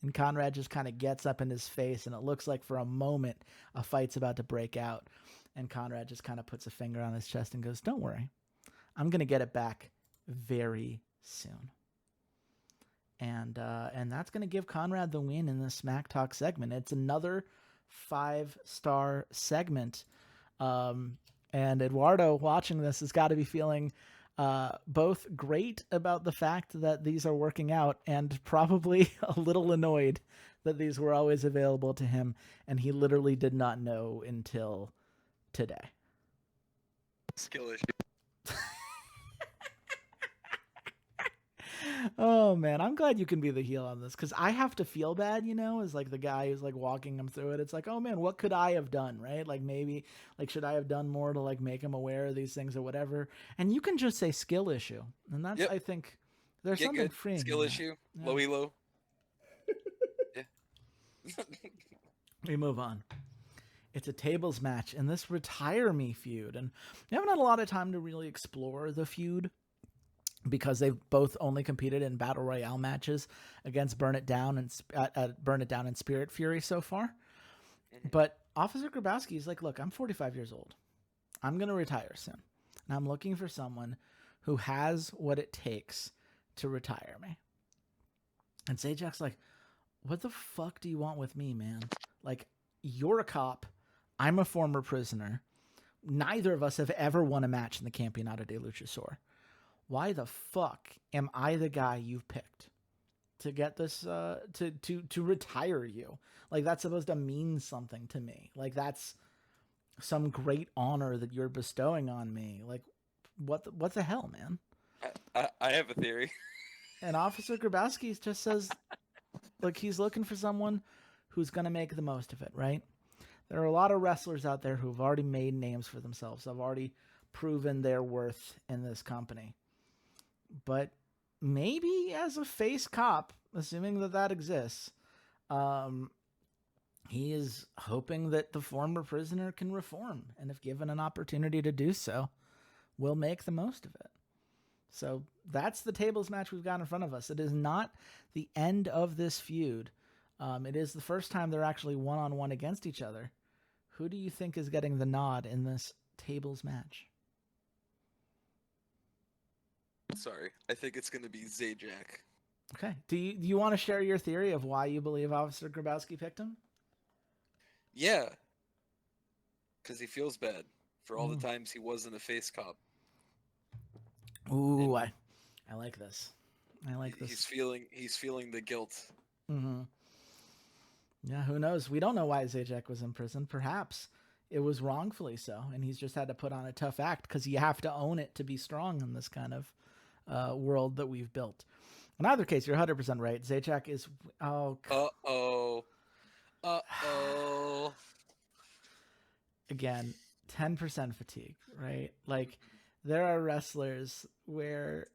And Conrad just kind of gets up in his face, and it looks like for a moment a fight's about to break out. And Conrad just kind of puts a finger on his chest and goes, don't worry. I'm going to get it back very soon. And that's going to give Conrad the win in the Smack Talk segment. It's another 5-star segment. And Eduardo watching this has got to be feeling both great about the fact that these are working out and probably a little annoyed that these were always available to him. And he literally did not know until today. Skill issue. Oh man, I'm glad you can be the heel on this, because I have to feel bad, as like the guy who's like walking him through it. It's like, oh man, what could I have done, right? Like maybe, like should I have done more to like make him aware of these things or whatever? And you can just say skill issue, and that's I think there's something good. freeing. Skill issue, yeah. Low elo. Yeah. We move on. It's a tables match in this Retire Me feud, and we haven't had a lot of time to really explore the feud, because they've both only competed in Battle Royale matches against Burn It Down and Spirit Fury so far. But Officer Grabowski is like, look, I'm 45 years old. I'm going to retire soon. And I'm looking for someone who has what it takes to retire me. And Zajak's like, what the fuck do you want with me, man? Like, you're a cop. I'm a former prisoner. Neither of us have ever won a match in the Campeonato de Luchasaur. Why the fuck am I the guy you've picked to get this, to retire you? Like, that's supposed to mean something to me. Like, that's some great honor that you're bestowing on me. Like, what the hell, man? I have a theory. And Officer Grabowski just says, like, he's looking for someone who's going to make the most of it, right? There are a lot of wrestlers out there who've already made names for themselves. Have already proven their worth in this company. But maybe as a face cop, assuming that exists, he is hoping that the former prisoner can reform, and if given an opportunity to do so, will make the most of it. So that's the tables match we've got in front of us. It is not the end of this feud. It is the first time they're actually one-on-one against each other. Who do you think is getting the nod in this tables match? Sorry, I think it's going to be Zajac. Okay. Do you want to share your theory of why you believe Officer Grabowski picked him? Yeah, because he feels bad for all the times he wasn't a face cop. Ooh, I like this. I like this. He's feeling the guilt. Mm-hmm. Yeah, who knows? We don't know why Zajac was in prison. Perhaps it was wrongfully so, and he's just had to put on a tough act because you have to own it to be strong in this kind of world that we've built. In either case, you're 100% right. Zajac is... Uh-oh. Again, 10% fatigue, right? Like, there are wrestlers where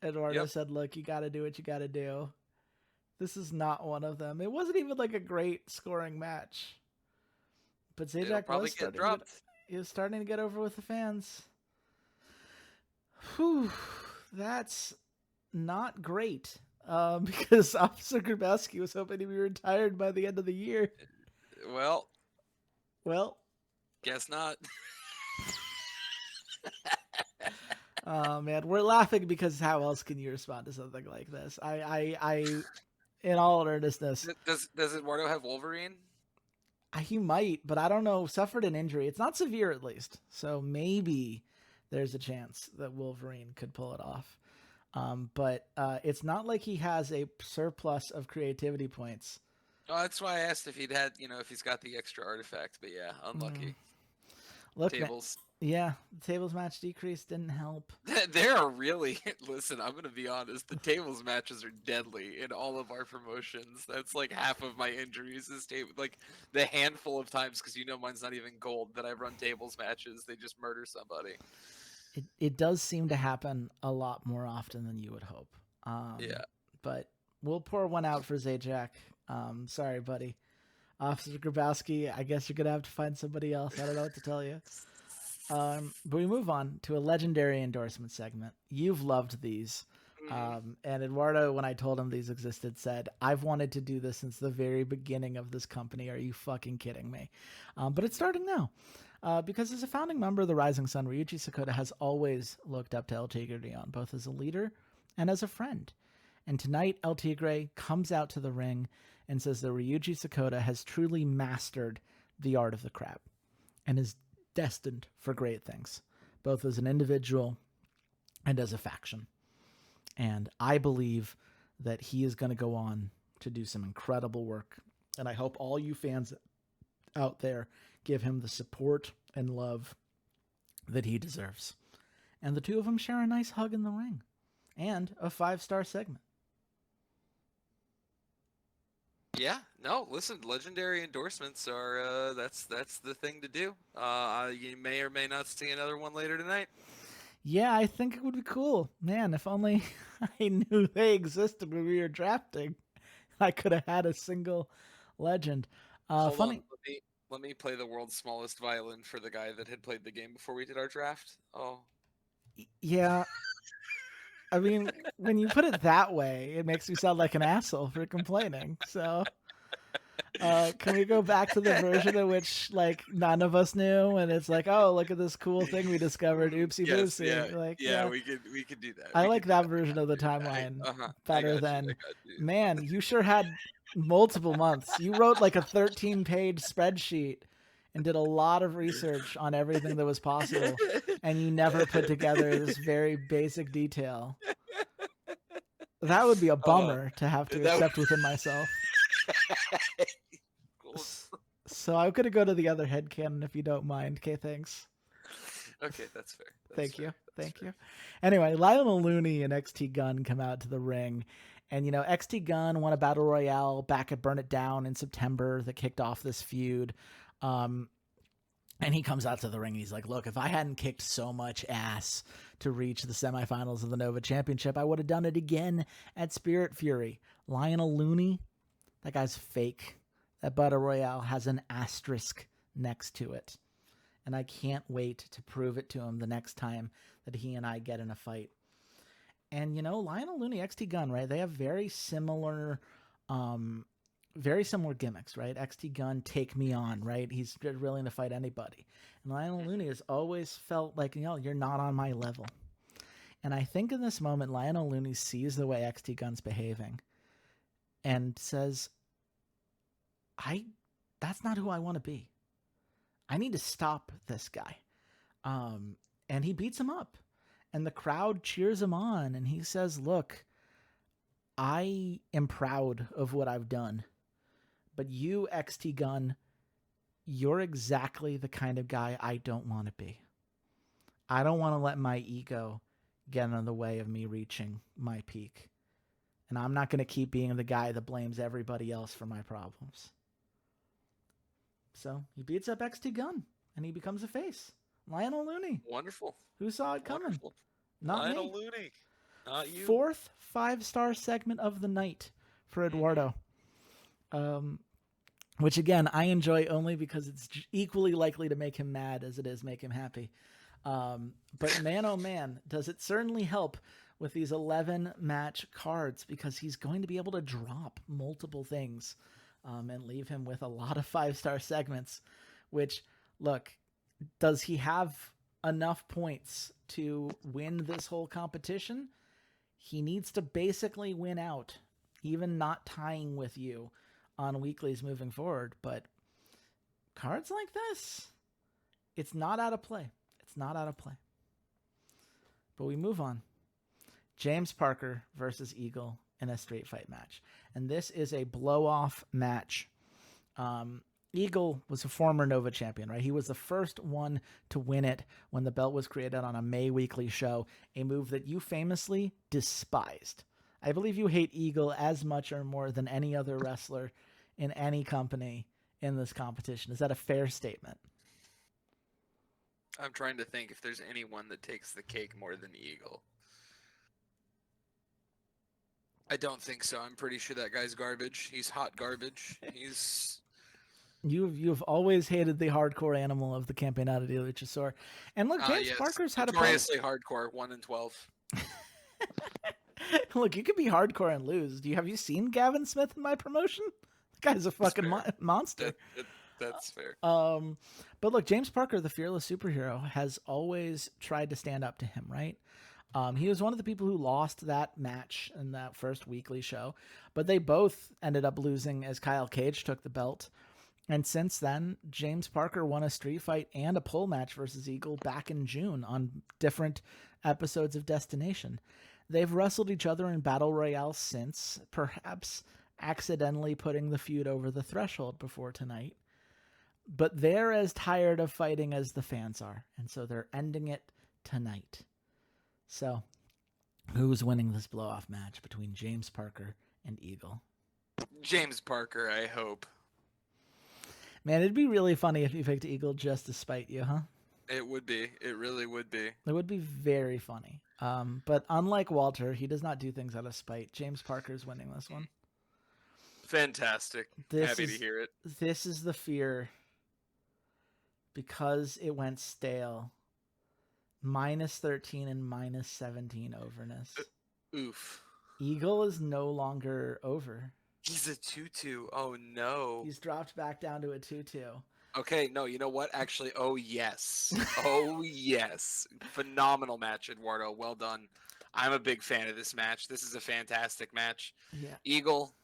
Eduardo said, look, you got to do what you got to do. This is not one of them. It wasn't even like a great scoring match. But Zajac was starting to get over with the fans. Whew, that's not great. Because Officer Grabowski was hoping to be retired by the end of the year. Well, guess not. Oh man, we're laughing because how else can you respond to something like this? I in all earnestness. Does Eduardo have Wolverine? He might, but I don't know. Suffered an injury. It's not severe, at least. So maybe there's a chance that Wolverine could pull it off. But it's not like he has a surplus of creativity points. Oh, that's why I asked if he'd had, if he's got the extra artifact. But yeah, unlucky. Look, tables. The tables match decrease didn't help. They are really... Listen, I'm going to be honest. The tables matches are deadly in all of our promotions. That's like half of my injuries. Like the handful of times, because mine's not even gold, that I've run tables matches, they just murder somebody. It does seem to happen a lot more often than you would hope. Yeah. But we'll pour one out for Zajac. Sorry, buddy. Officer Grabowski, I guess you're going to have to find somebody else. I don't know what to tell you. But we move on to a legendary endorsement segment. You've loved these. And Eduardo, when I told him these existed, said, I've wanted to do this since the very beginning of this company. Are you fucking kidding me? But it's starting now. Because as a founding member of the Rising Sun, Ryuji Sakota has always looked up to El Tigre Dion, both as a leader and as a friend. And tonight, El Tigre comes out to the ring and says that Ryuji Sakota has truly mastered the art of the crab and is destined for great things, both as an individual and as a faction. And I believe that he is going to go on to do some incredible work. And I hope all you fans out there give him the support and love that he deserves. And the two of them share a nice hug in the ring and a 5-star segment. Yeah, no, listen, legendary endorsements are, that's the thing to do. You may or may not see another one later tonight. Yeah, I think it would be cool. Man, if only I knew they existed when we were drafting, I could have had a single legend. Hold on, let me play the world's smallest violin for the guy that had played the game before we did our draft. Oh. Yeah. I mean, when you put it that way, it makes me sound like an asshole for complaining. So, can we go back to the version in which, like, none of us knew, and it's like, oh, look at this cool thing we discovered, oopsie boopsie. Yeah, we could do that. I like that version of the timeline better than, man, you sure had multiple months. You wrote like a 13-page spreadsheet and did a lot of research on everything that was possible, and you never put together this very basic detail. That would be a bummer to have to accept within myself. So I'm going to go to the other headcanon if you don't mind. Okay, thanks. Okay, that's fair. Thank you. Anyway, Lionel Looney and XT Gun come out to the ring. And, XT Gun won a battle royale back at Burn It Down in September that kicked off this feud. And he comes out to the ring and he's like, look, if I hadn't kicked so much ass to reach the semifinals of the Nova Championship, I would have done it again at Spirit Fury. Lionel Looney, that guy's fake. That Battle Royale has an asterisk next to it. And I can't wait to prove it to him the next time that he and I get in a fight. And, you know, Lionel Looney, XT Gun, right? They have very similar gimmicks, right? XT Gun, take me on, right? He's willing to fight anybody. And Lionel Looney has always felt like, you know, you're not on my level. And I think in this moment, Lionel Looney sees the way XT Gun's behaving and says, that's not who I want to be. I need to stop this guy. And he beats him up. And the crowd cheers him on. And he says, look, I am proud of what I've done. But you, XT Gun, you're exactly the kind of guy I don't want to be. I don't want to let my ego get in the way of me reaching my peak. And I'm not going to keep being the guy that blames everybody else for my problems. So he beats up XT Gun, and he becomes a face. Lionel Looney. Wonderful. Who saw it coming? Wonderful. Not Lionel me. Looney. Not you. 4th 5-star segment of the night for Eduardo. Which, again, I enjoy only because it's equally likely to make him mad as it is make him happy. But man, oh man, does it certainly help with these 11-match cards, because he's going to be able to drop multiple things and leave him with a lot of 5-star segments, which, look, does he have enough points to win this whole competition? He needs to basically win out, even not tying with you on weeklies moving forward. But cards like this, it's not out of play. It's not out of play. But we move on. James Parker versus Eagle in a street fight match. And this is a blow-off match. Eagle was a former Nova champion, right? He was the first one to win it when the belt was created on a May weekly show, a move that you famously despised. I believe you hate Eagle as much or more than any other wrestler in any company in this competition. Is that a fair statement? I'm trying to think if there's anyone that takes the cake more than Eagle. I don't think so. I'm pretty sure that guy's garbage. He's hot garbage. He's... You've always hated the hardcore animal of the Campeonato de Luchasaur. And look, James Parker's had a problem. Notoriously hardcore, 1-12. Look, you could be hardcore and lose. Have you seen Gavin Smith in my promotion? The guy's a fucking monster. That's fair. But look, James Parker, the fearless superhero, has always tried to stand up to him, right? He was one of the people who lost that match in that first weekly show, but they both ended up losing as Kyle Cage took the belt. And since then, James Parker won a street fight and a pole match versus Eagle back in June on different episodes of Destination. They've wrestled each other in Battle Royale since, perhaps accidentally putting the feud over the threshold before tonight. But they're as tired of fighting as the fans are, and so they're ending it tonight. So, who's winning this blow-off match between James Parker and Eagle? James Parker, I hope. Man, it'd be really funny if you picked Eagle just to spite you, huh? It would be. It really would be. It would be very funny. But unlike Walter, he does not do things out of spite. James Parker's winning this one. Fantastic. Happy to hear it. This is the fear. Because it went stale. -13 and -17 overness. Oof. Eagle is no longer over. He's a 2-2. Oh, no. He's dropped back down to a 2-2. Okay, no, you know what? Actually, oh, yes. Oh, yes. Phenomenal match, Eduardo. Well done. I'm a big fan of this match. This is a fantastic match. Yeah. Eagle,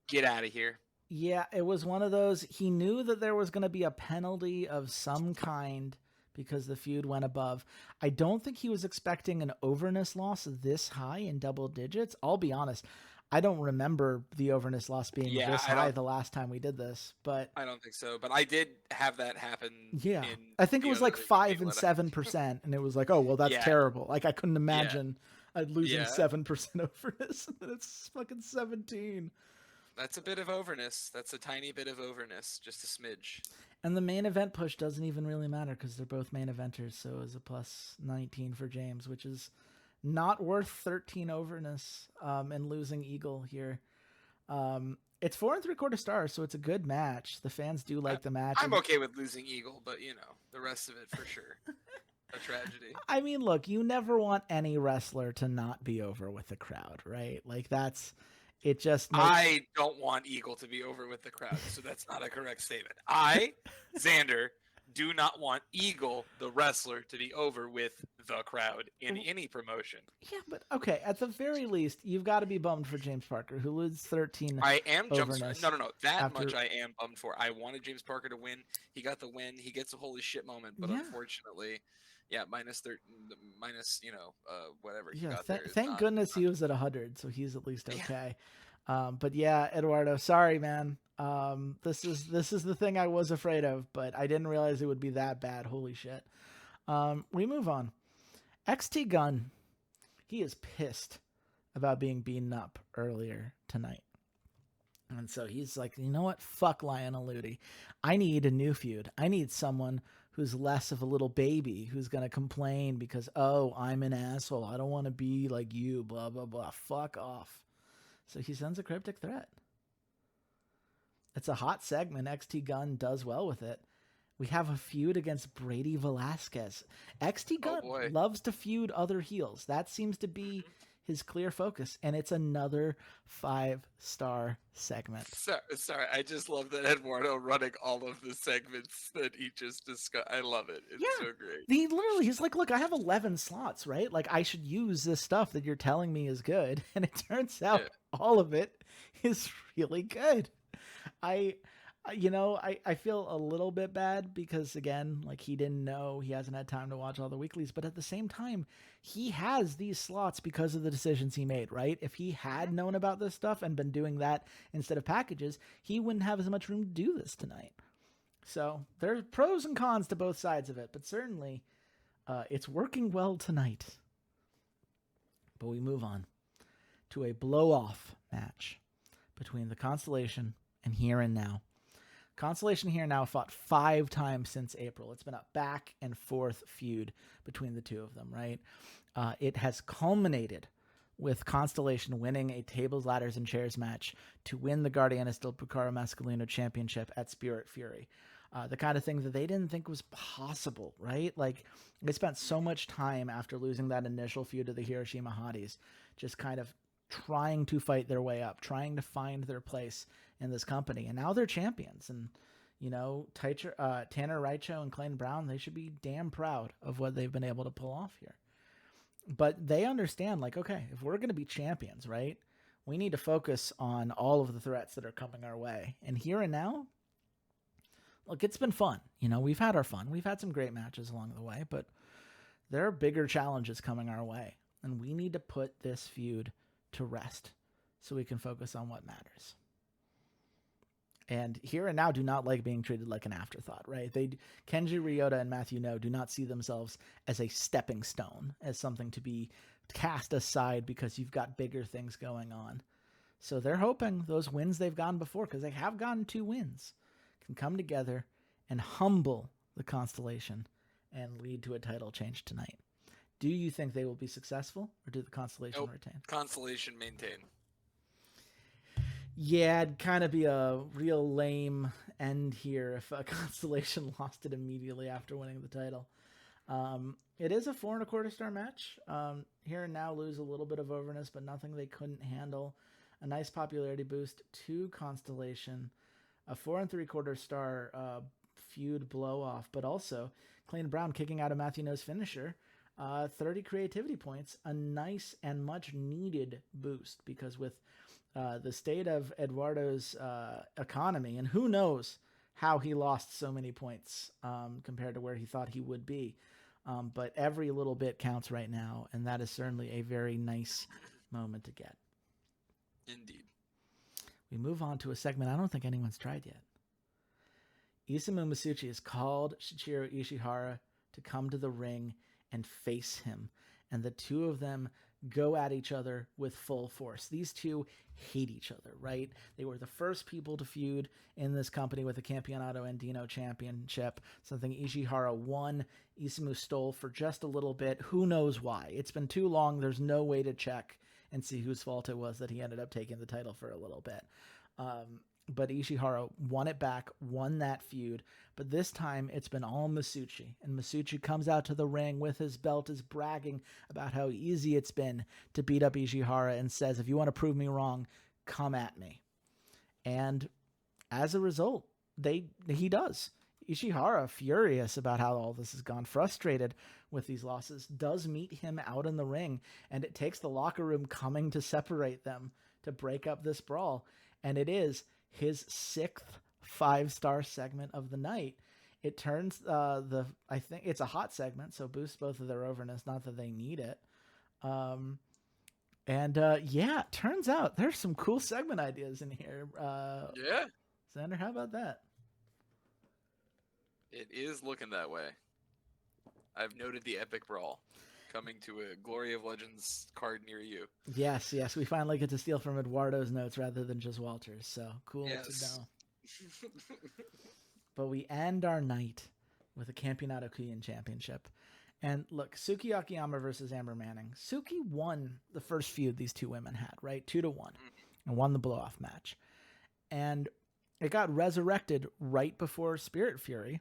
get out of here. Yeah, it was one of those. He knew that there was going to be a penalty of some kind because the feud went above. I don't think he was expecting an overness loss this high in double digits. I'll be honest. I don't remember the overness loss being this high the last time we did this, but I don't think so. But I did have that happen. Yeah, I think it was like 5 and 7%, and it was like, oh well, that's terrible. Like I couldn't imagine I'd losing 7% overness, and then it's fucking 17. That's a bit of overness. That's a tiny bit of overness, just a smidge. And the main event push doesn't even really matter because they're both main eventers. So it was a plus 19 for James, which is not worth 13 overness and losing Eagle here. It's 4 3/4 stars, so it's a good match. The fans do like the match. I'm okay with losing Eagle, but the rest of it for sure. A tragedy. I mean, look, you never want any wrestler to not be over with the crowd, right? Like it just makes... I don't want Eagle to be over with the crowd, so that's not a correct statement. I, Xander, do not want Eagle, the wrestler, to be over with the crowd in any promotion. Yeah, but okay, at the very least, you've got to be bummed for James Parker, who loses 13. I am overness. No. That much I am bummed for. I wanted James Parker to win. He got the win. He gets a holy shit moment, but unfortunately, minus 13, minus whatever he got there. Thank goodness he was at 100, so he's at least okay. But yeah, Eduardo, sorry, man. This is the thing I was afraid of, but I didn't realize it would be that bad. Holy shit. We move on. XT Gun, he is pissed about being beaten up earlier tonight. And so he's like, you know what? Fuck Lionel Ludi. I need a new feud. I need someone who's less of a little baby, who's going to complain because, oh, I'm an asshole. I don't want to be like you, blah, blah, blah. Fuck off. So he sends a cryptic threat. It's a hot segment. XT Gun does well with it. We have a feud against Brady Velasquez. XT Gun loves to feud other heels. That seems to be his clear focus, and it's another 5-star segment. Sorry, I just love that Eduardo running all of the segments that he just discussed. I love it. It's so great. He's like, look, I have 11 slots, right? Like, I should use this stuff that you're telling me is good, and it turns out all of it is really good. I feel a little bit bad because, again, like, he didn't know, he hasn't had time to watch all the weeklies, but at the same time, he has these slots because of the decisions he made, right? If he had known about this stuff and been doing that instead of packages, he wouldn't have as much room to do this tonight. So there's pros and cons to both sides of it, but certainly it's working well tonight. But we move on to a blow-off match between the Constellation and Here and Now. Constellation Here Now fought 5 times since April. It's been a back and forth feud between the two of them, right? It has culminated with Constellation winning a tables, ladders, and chairs match to win the Guardianes del Pucaro Masculino Championship at Spirit Fury. The kind of thing that they didn't think was possible, right? Like, they spent so much time after losing that initial feud to the Hiroshima Hotties, just kind of trying to fight their way up, trying to find their place in this company. And now they're champions. And, Tanner Raicho and Clayton Brown, they should be damn proud of what they've been able to pull off here. But they understand, like, okay, if we're going to be champions, right, we need to focus on all of the threats that are coming our way. And Here and Now, look, it's been fun. We've had our fun. We've had some great matches along the way, but there are bigger challenges coming our way. And we need to put this feud to rest so we can focus on what matters. And Here and Now do not like being treated like an afterthought, right? Kenji Ryota and Matthew No do not see themselves as a stepping stone, as something to be cast aside because you've got bigger things going on. So they're hoping those wins they've gotten before, because they have gotten 2 wins, can come together and humble the Constellation and lead to a title change tonight. Do you think they will be successful, or do the Constellation retain? Constellation maintain. Yeah, it'd kind of be a real lame end here if a Constellation lost it immediately after winning the title. It is a 4 1/4 star match. Here and Now lose a little bit of overness, but nothing they couldn't handle. A nice popularity boost to Constellation. A 4 3/4 star feud blow off, but also Clayton Brown kicking out of Matthew No's finisher. 30 creativity points, a nice and much needed boost, because with the state of Eduardo's economy, and who knows how he lost so many points compared to where he thought he would be. But every little bit counts right now, and that is certainly a very nice moment to get. Indeed. We move on to a segment I don't think anyone's tried yet. Isamu Masucci has called Shichiro Ishihara to come to the ring and face him, and the two of them go at each other with full force. These two hate each other, right? They were the first people to feud in this company with the Campeonato Andino Championship, something Ishihara won. Isamu stole for just a little bit. Who knows why? It's been too long. There's no way to check and see whose fault it was that he ended up taking the title for a little bit. But Ishihara won it back, won that feud. But this time it's been all Masucci. And Masucci comes out to the ring with his belt, is bragging about how easy it's been to beat up Ishihara, and says, if you want to prove me wrong, come at me. And as a result, he does. Ishihara, furious about how all this has gone, frustrated with these losses, does meet him out in the ring. And it takes the locker room coming to separate them to break up this brawl. And it is his 6th 5-star segment of the night. It turns I think it's a hot segment, so boosts both of their overness, not that they need it. Yeah, turns out there's some cool segment ideas in here. Yeah. Xander, how about that? It is looking that way. I've noted the epic brawl coming to a Glory of Legends card near you. Yes, we finally get to steal from Eduardo's notes rather than just Walter's, so cool to know. But we end our night with a Campeonato Kuyan Championship. And look, Suki Akiyama versus Amber Manning. Suki won the first feud these two women had, right? 2-1, and won the blow-off match. And it got resurrected right before Spirit Fury.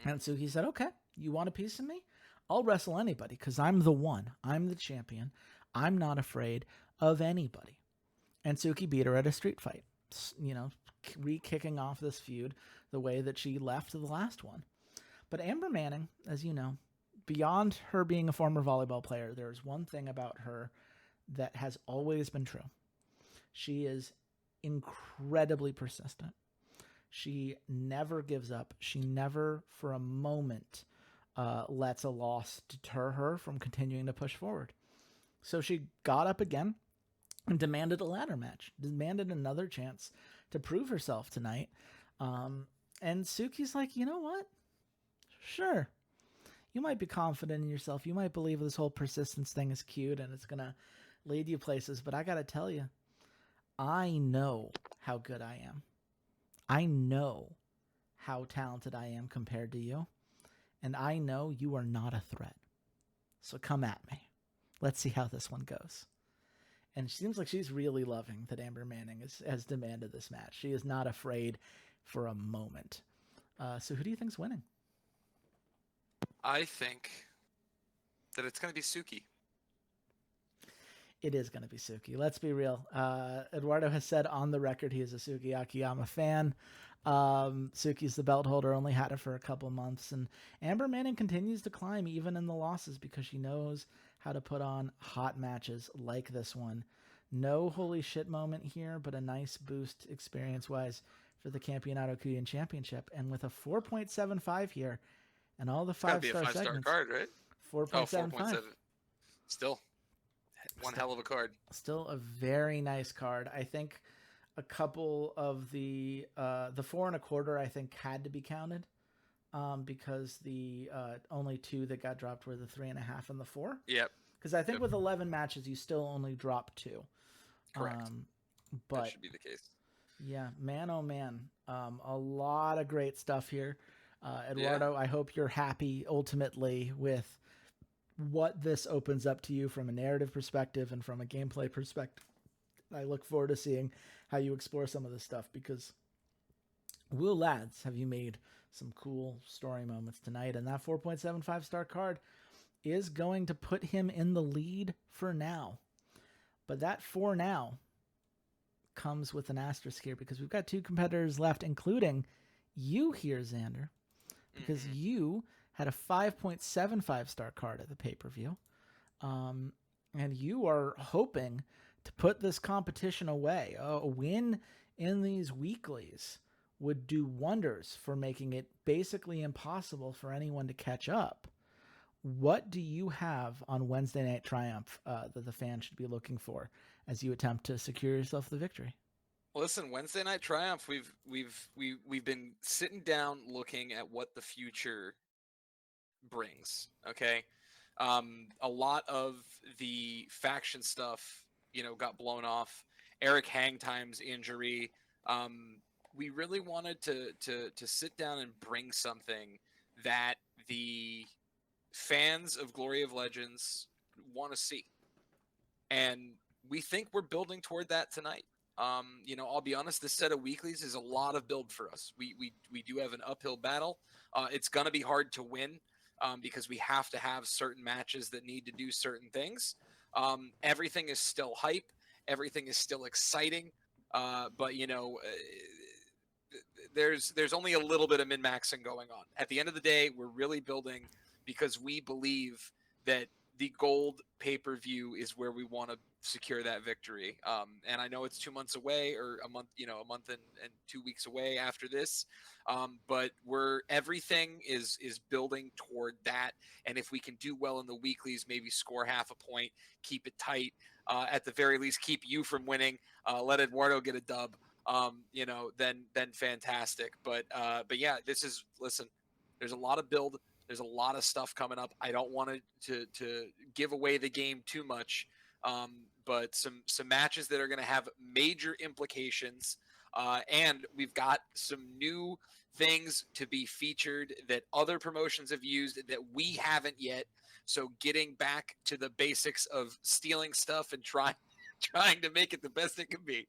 And Suki said, okay, you want a piece of me? I'll wrestle anybody because I'm the one. I'm the champion. I'm not afraid of anybody. And Suki beat her at a street fight, re-kicking off this feud the way that she left the last one. But Amber Manning, as you know, beyond her being a former volleyball player, there's one thing about her that has always been true. She is incredibly persistent. She never gives up. She never, for a moment, lets a loss deter her from continuing to push forward. So she got up again and demanded a ladder match, demanded another chance to prove herself tonight. And Suki's like, you know what? Sure. You might be confident in yourself. You might believe this whole persistence thing is cute and it's going to lead you places. But I got to tell you, I know how good I am. I know how talented I am compared to you. And I know you are not a threat. So come at me. Let's see how this one goes. And it seems like she's really loving that Amber Manning has demanded this match. She is not afraid for a moment. So who do you think's winning? I think that it's going to be Suki. It is going to be Suki. Let's be real. Eduardo has said on the record he is a Suki Akiyama fan. Suki's the belt holder, only had it for a couple months. And Amber Manning continues to climb even in the losses because she knows how to put on hot matches like this one. No holy shit moment here, but a nice boost experience-wise for the Campeonato Kuyan Championship. And with a 4.75 here, and all the 5-star segments. Card, right? 4.75. Still, one hell of a card. Still a very nice card. I think a couple of the 4.25, I think, had to be counted because the only two that got dropped were the 3.5 and the 4. Yep. Because I think with 11 matches, you still only drop 2. Correct. But that should be the case. Yeah, man, oh man. A lot of great stuff here. Eduardo, yeah. I hope you're happy ultimately with what this opens up to you from a narrative perspective and from a gameplay perspective. I look forward to seeing how you explore some of this stuff because Will Lads, have you made some cool story moments tonight? And that 4.75 star card is going to put him in the lead for now. But that for now comes with an asterisk here because we've got 2 competitors left, including you here, Xander, because you had a 5.75 star card at the pay-per-view. And you are hoping to put this competition away. A win in these weeklies would do wonders for making it basically impossible for anyone to catch up. What do you have on Wednesday Night Triumph that the fans should be looking for as you attempt to secure yourself the victory? Listen, Wednesday Night Triumph, we've been sitting down looking at what the future brings. Okay, A lot of the faction stuff, got blown off. Eric Hangtime's injury. Um, we really wanted to sit down and bring something that the fans of Glory of Legends want to see, and we think we're building toward that tonight. I'll be honest. This set of weeklies is a lot of build for us. We do have an uphill battle. It's gonna be hard to win because we have to have certain matches that need to do certain things. Everything is still hype. Everything is still exciting. But there's only a little bit of min maxing going on. At the end of the day, we're really building because we believe that the gold pay-per-view is where we want to secure that victory. And I know it's 2 months away, or a month, a month and 2 weeks away after this. But everything is building toward that. And if we can do well in the weeklies, maybe score half a point, keep it tight, at the very least, keep you from winning, let Eduardo get a dub. Then fantastic. But yeah, listen. There's a lot of build. There's a lot of stuff coming up. I don't want to give away the game too much, but some matches that are going to have major implications, and we've got some new things to be featured that other promotions have used that we haven't yet. So getting back to the basics of stealing stuff and trying to make it the best it can be.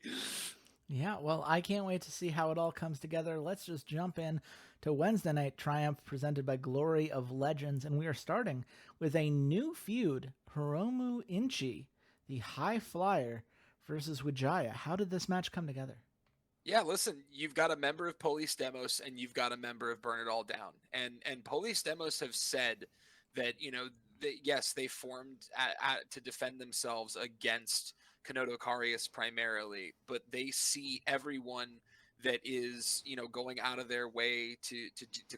Yeah, well, I can't wait to see how it all comes together. Let's just jump in to Wednesday Night Triumph presented by Glory of Legends, and we are starting with a new feud, Hiromu Inchi, the High Flyer versus Wijaya. How did this match come together? Yeah, listen, you've got a member of Police Demos and you've got a member of Burn It All Down. And Police Demos have said that, yes, they formed to defend themselves against Kanoto Karius primarily, but they see everyone that is, going out of their way to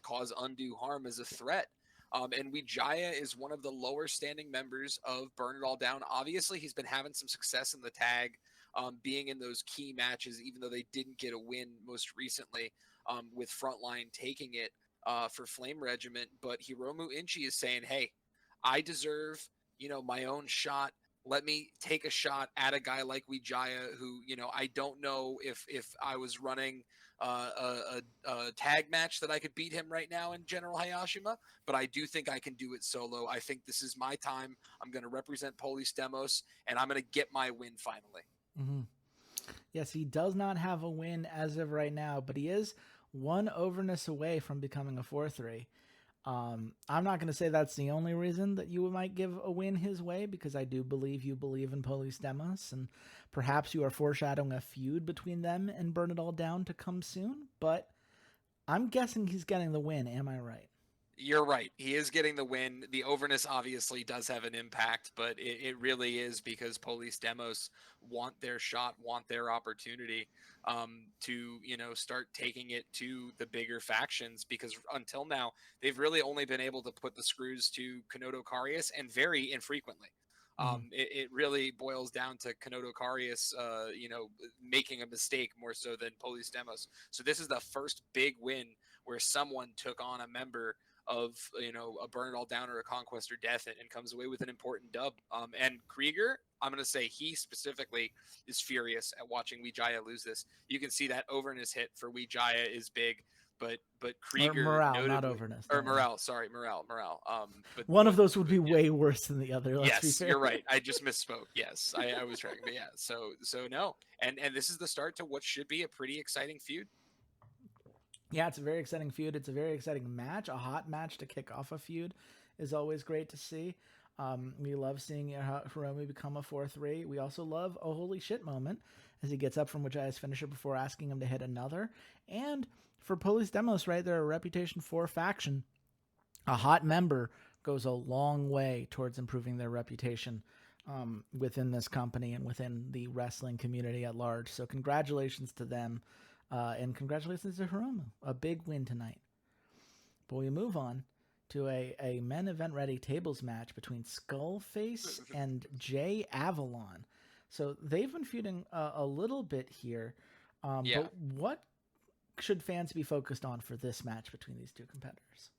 cause undue harm as a threat. And Wijaya is one of the lower standing members of Burn It All Down. Obviously, he's been having some success in the tag, being in those key matches, even though they didn't get a win most recently, with Frontline taking it for Flame Regiment. But Hiromu Inchi is saying, hey, I deserve, my own shot. Let me take a shot at a guy like Wijaya, who, I don't know if I was running a tag match that I could beat him right now in General Hayashima, but I do think I can do it solo. I think this is my time. I'm going to represent Police Demos, and I'm going to get my win finally. Mm-hmm. Yes, he does not have a win as of right now, but he is one overness away from becoming a 4-3. I'm not going to say that's the only reason that you might give a win his way, because I do believe you believe in Police Demos, and perhaps you are foreshadowing a feud between them and Burn It All Down to come soon, but I'm guessing he's getting the win. Am I right? You're right. He is getting the win. The overness obviously does have an impact, but it really is because Police Demos want their shot, want their opportunity to, start taking it to the bigger factions, because until now, they've really only been able to put the screws to Kanoto Karius, and very infrequently. It really boils down to Kanoto Karius, making a mistake more so than Police Demos. So this is the first big win where someone took on a member of a Burn It All Down or a Conquest or Death, and comes away with an important dub. And Krieger, I'm going to say he specifically is furious at watching Wijaya lose this. You can see that overness hit for Wijaya is big, but Krieger, Morale, notably, not overness. or morale. Sorry, morale. But one of those would be way worse than the other. Let's be yes, fair. You're right. I just misspoke. Yes, I was trying, but yeah. So no, and this is the start to what should be a pretty exciting feud. Yeah, it's a very exciting feud. It's a very exciting match. A hot match to kick off a feud is always great to see. We love seeing Hiromu become a 4-3. We also love a holy shit moment as he gets up from Wijaya's finisher before asking him to hit another. And for Police Demos, right, they're a reputation for faction. A hot member goes a long way towards improving their reputation within this company and within the wrestling community at large. So congratulations to them. And congratulations to Hiromu. A big win tonight. But we move on to a men event ready tables match between Skullface and Jay Avalon. So they've been feuding a little bit here. Yeah. But what should fans be focused on for this match between these two competitors?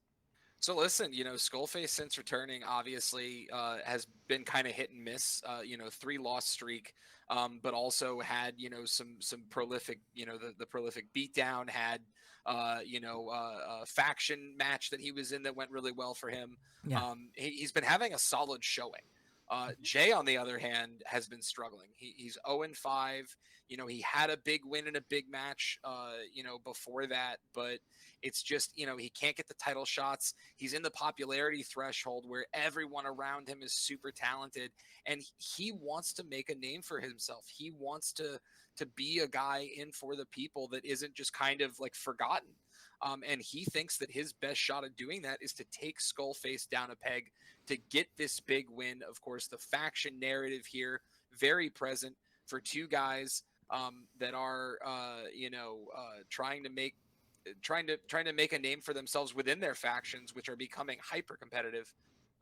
So listen, Skullface since returning obviously has been kind of hit and miss. 3 loss streak, but also had some prolific, the prolific beatdown, had a faction match that he was in that went really well for him. Yeah. He's been having a solid showing. Jay, on the other hand, has been struggling. He's 0-5. He had a big win in a big match, before that, but it's just, he can't get the title shots. He's in the popularity threshold where everyone around him is super talented, and he wants to make a name for himself. He wants to be a guy in for the people that isn't just kind of like forgotten. And he thinks that his best shot at doing that is to take Skullface down a peg to get this big win. Of course, the faction narrative here very present for two guys that are, trying to make a name for themselves within their factions, which are becoming hyper competitive.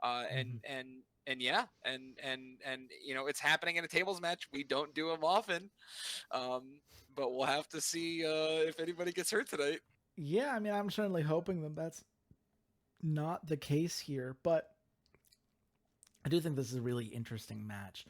Mhm. And yeah, and it's happening in a tables match. We don't do them often, but we'll have to see if anybody gets hurt tonight. Yeah, I mean, I'm certainly hoping that that's not the case here, but I do think this is a really interesting match.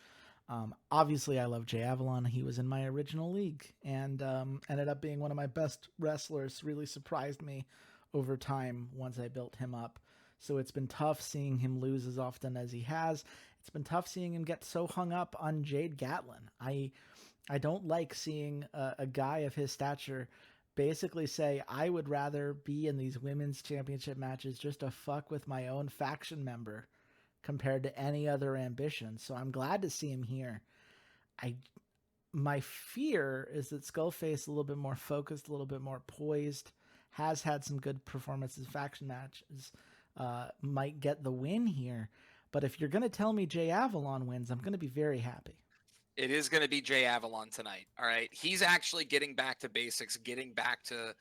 Obviously, I love Jay Avalon. He was in my original league and ended up being one of my best wrestlers. Really surprised me over time once I built him up. So it's been tough seeing him lose as often as he has. It's been tough seeing him get so hung up on Jade Gatlin. I don't like seeing a guy of his stature basically say, I would rather be in these women's championship matches just to fuck with my own faction member compared to any other ambition. So I'm glad to see him here. I My fear is that Skullface a little bit more focused, a little bit more poised, has had some good performances, faction matches, might get the win here. But if you're going to tell me Jay Avalon wins, I'm going to be very happy. It is going to be Jay Avalon tonight. All right. He's actually getting back to basics, getting back to,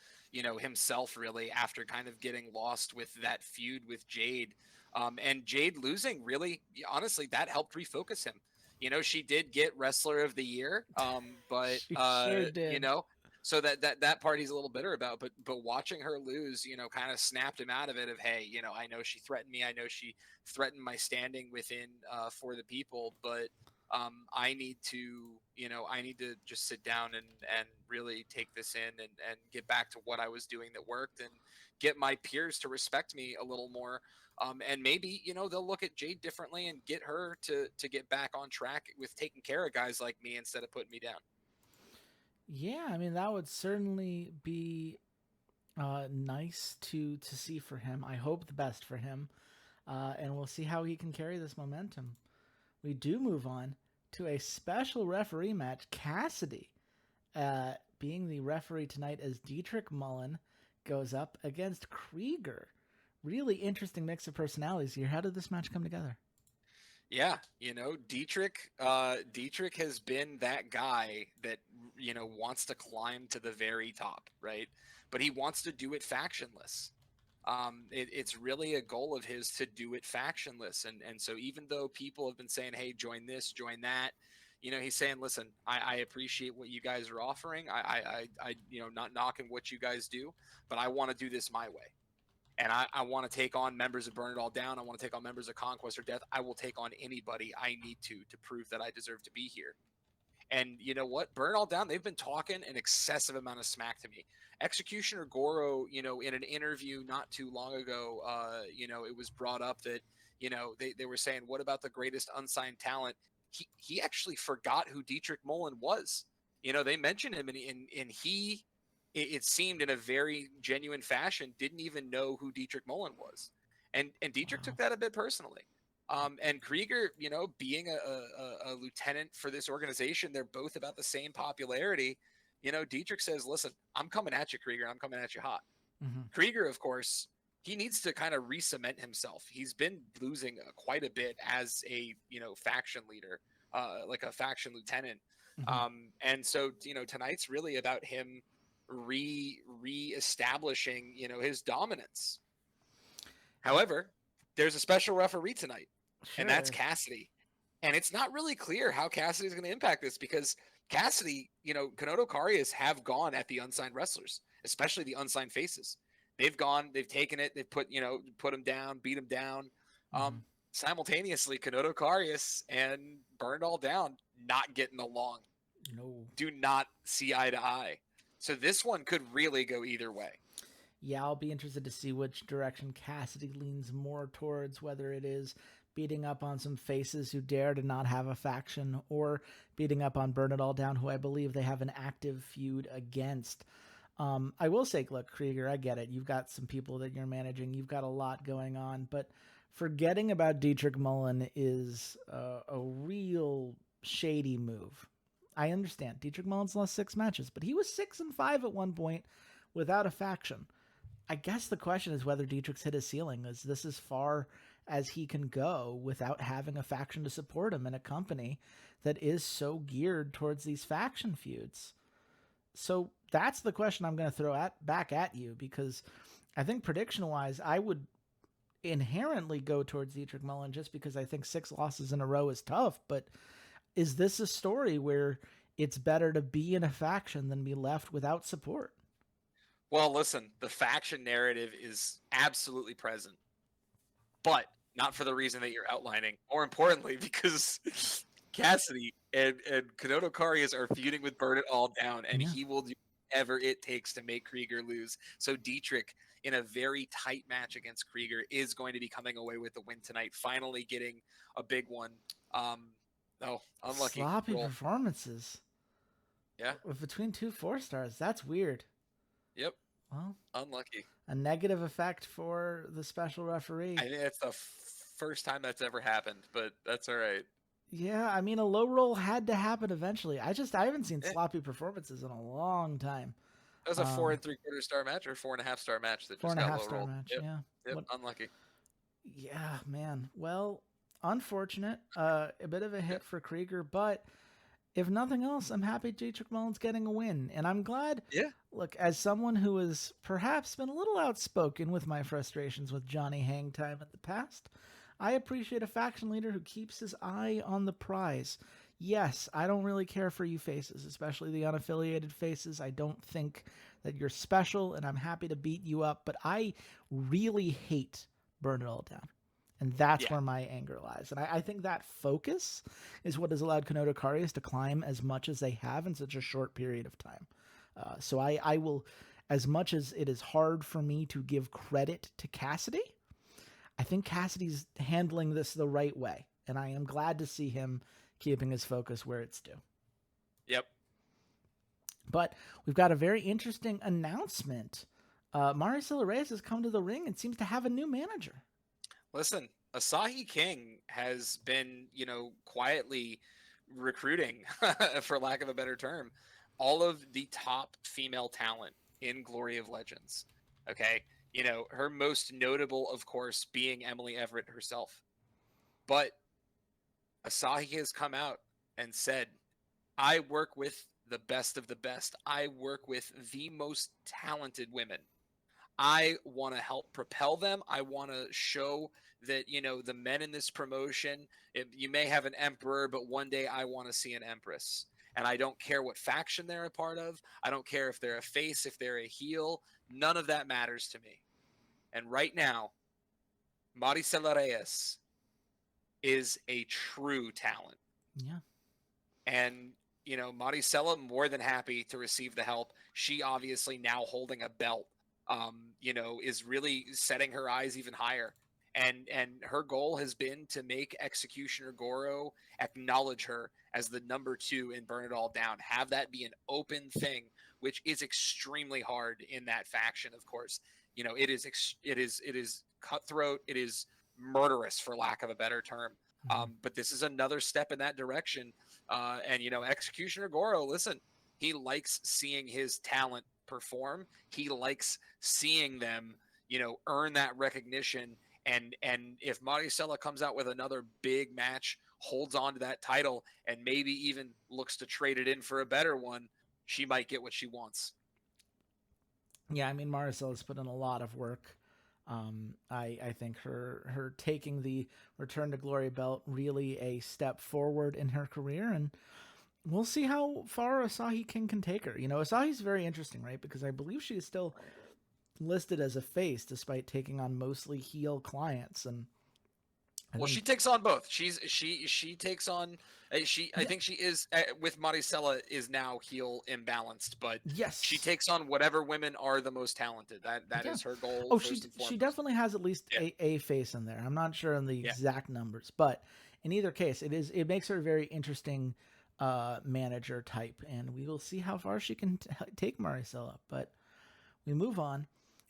himself really after kind of getting lost with that feud with Jade. And Jade losing really, honestly, that helped refocus him. She did get Wrestler of the Year, but She sure did. so that part he's a little bitter about. But watching her lose, kind of snapped him out of it. Of hey, I know she threatened me. I know she threatened my standing within for the people, but I need to just sit down and really take this in and get back to what I was doing that worked and get my peers to respect me a little more. And maybe, they'll look at Jade differently and get her to get back on track with taking care of guys like me instead of putting me down. Yeah, I mean, that would certainly be nice to see for him. I hope the best for him. And we'll see how he can carry this momentum. We do move on to a special referee match. Cassidy, being the referee tonight as Dietrich Mullen, goes up against Krieger. Really interesting mix of personalities here. How did this match come together? Yeah, Dietrich has been that guy that wants to climb to the very top, right? But he wants to do it factionless. It's really a goal of his to do it factionless, and so even though people have been saying, "Hey, join this, join that," he's saying, "Listen, I appreciate what you guys are offering. I not knocking what you guys do, but I want to do this my way." And I want to take on members of Burn It All Down. I want to take on members of Conquest or Death. I will take on anybody I need to prove that I deserve to be here. And you know what? Burn It All Down, they've been talking an excessive amount of smack to me. Executioner Goro, in an interview not too long ago, it was brought up that, they were saying, what about the greatest unsigned talent? He actually forgot who Dietrich Mullen was. They mentioned him and he it seemed in a very genuine fashion, didn't even know who Dietrich Mullen was. And Dietrich Wow. took that a bit personally. And Krieger, being a lieutenant for this organization, they're both about the same popularity. Dietrich says, listen, I'm coming at you, Krieger. I'm coming at you hot. Mm-hmm. Krieger, of course, he needs to kind of re-cement himself. He's been losing quite a bit as a, faction leader, like a faction lieutenant. Mm-hmm. And so, tonight's really about him re-establishing, his dominance. However, there's a special referee tonight, and that's Sure. Cassidy. And it's not really clear how Cassidy is going to impact this because Cassidy, Kanoto Karius have gone at the unsigned wrestlers, especially the unsigned faces. they've gone, they've taken it, they've put him down, beat him down. Mm-hmm. Simultaneously, Kanoto Karius and Burn It All Down not getting along. No. Do not see eye to eye. So this one could really go either way. Yeah, I'll be interested to see which direction Cassidy leans more towards, whether it is beating up on some faces who dare to not have a faction, or beating up on Burn It All Down, who I believe they have an active feud against. I will say, look, Krieger, I get it. You've got some people that you're managing. You've got a lot going on, but forgetting about Dietrich Mullen is a real shady move. I understand Dietrich Mullen's lost 6 matches, but he was 6-5 at one point without a faction. I guess the question is whether Dietrich's hit his ceiling. Is this as far as he can go without having a faction to support him in a company that is so geared towards these faction feuds? So that's the question I'm going to throw back at you, because I think prediction-wise, I would inherently go towards Dietrich Mullen just because I think 6 losses in a row is tough. But is this a story where it's better to be in a faction than be left without support? Well, listen, the faction narrative is absolutely present, but not for the reason that you're outlining. More importantly, because Cassidy and Kanoto Karius are feuding with Burn It All Down, and Yeah. he will do whatever it takes to make Krieger lose. So Dietrich, in a very tight match against Krieger, is going to be coming away with the win tonight, finally getting a big one. Unlucky. Sloppy performances. Yeah. Between 2 4-stars. That's weird. Yep. Well, unlucky. A negative effect for the special referee. I think it's the first time that's ever happened, but that's all right. Yeah, I mean, a low roll had to happen eventually. I haven't seen sloppy performances in a long time. That was a 4 3/4 star match or 4.5 star match that just got low rolled. Match. Yep. Yeah. Yep. Unlucky. Yeah, man. Well, unfortunate. A bit of a hit for Krieger, but if nothing else, I'm happy Dietrich Mullen's getting a win. And I'm glad, look, as someone who has perhaps been a little outspoken with my frustrations with Johnny Hangtime in the past, I appreciate a faction leader who keeps his eye on the prize. Yes, I don't really care for you faces, especially the unaffiliated faces. I don't think that you're special, and I'm happy to beat you up, but I really hate Burn It All Down. And that's where my anger lies. And I think that focus is what has allowed Kanoto Karius to climb as much as they have in such a short period of time. So I will, as much as it is hard for me to give credit to Cassidy, I think Cassidy's handling this the right way. And I am glad to see him keeping his focus where it's due. Yep. But we've got a very interesting announcement. Maricela Reyes has come to the ring and seems to have a new manager. Listen, Asahi King has been, quietly recruiting, for lack of a better term, all of the top female talent in Glory of Legends. Okay. Her most notable, of course, being Emily Everett herself. But Asahi has come out and said, I work with the best of the best. I work with the most talented women. I want to help propel them. I want to show that, the men in this promotion, you may have an emperor, but one day I want to see an empress. And I don't care what faction they're a part of. I don't care if they're a face, if they're a heel. None of that matters to me. And right now, Maricela Reyes is a true talent. Yeah. And, Maricela, more than happy to receive the help. She obviously now holding a belt, is really setting her eyes even higher. And her goal has been to make Executioner Goro acknowledge her as the number 2 in Burn It All Down. Have that be an open thing, which is extremely hard in that faction, of course. It is cutthroat. It is murderous, for lack of a better term. But this is another step in that direction. And Executioner Goro, listen, he likes seeing his talent perform. He likes seeing them, earn that recognition. And if Maricela comes out with another big match, holds on to that title, and maybe even looks to trade it in for a better one, she might get what she wants. Yeah, I mean, Maricela's put in a lot of work. I think her taking the Return to Glory belt really a step forward in her career, and we'll see how far Asahi King can take her. Asahi's very interesting, right? Because I believe she is still listed as a face despite taking on mostly heel clients. And Well, she takes on both. She takes on I think she is with Maricela is now heel imbalanced, but she yes, takes on whatever women are the most talented. That yeah. is her goal Oh, first and she foremost. definitely has at least Yeah, a face in there. I'm not sure on the yeah. exact numbers, but in either case, it makes her a very interesting manager type, and we will see how far she can take Maricela. But we move on.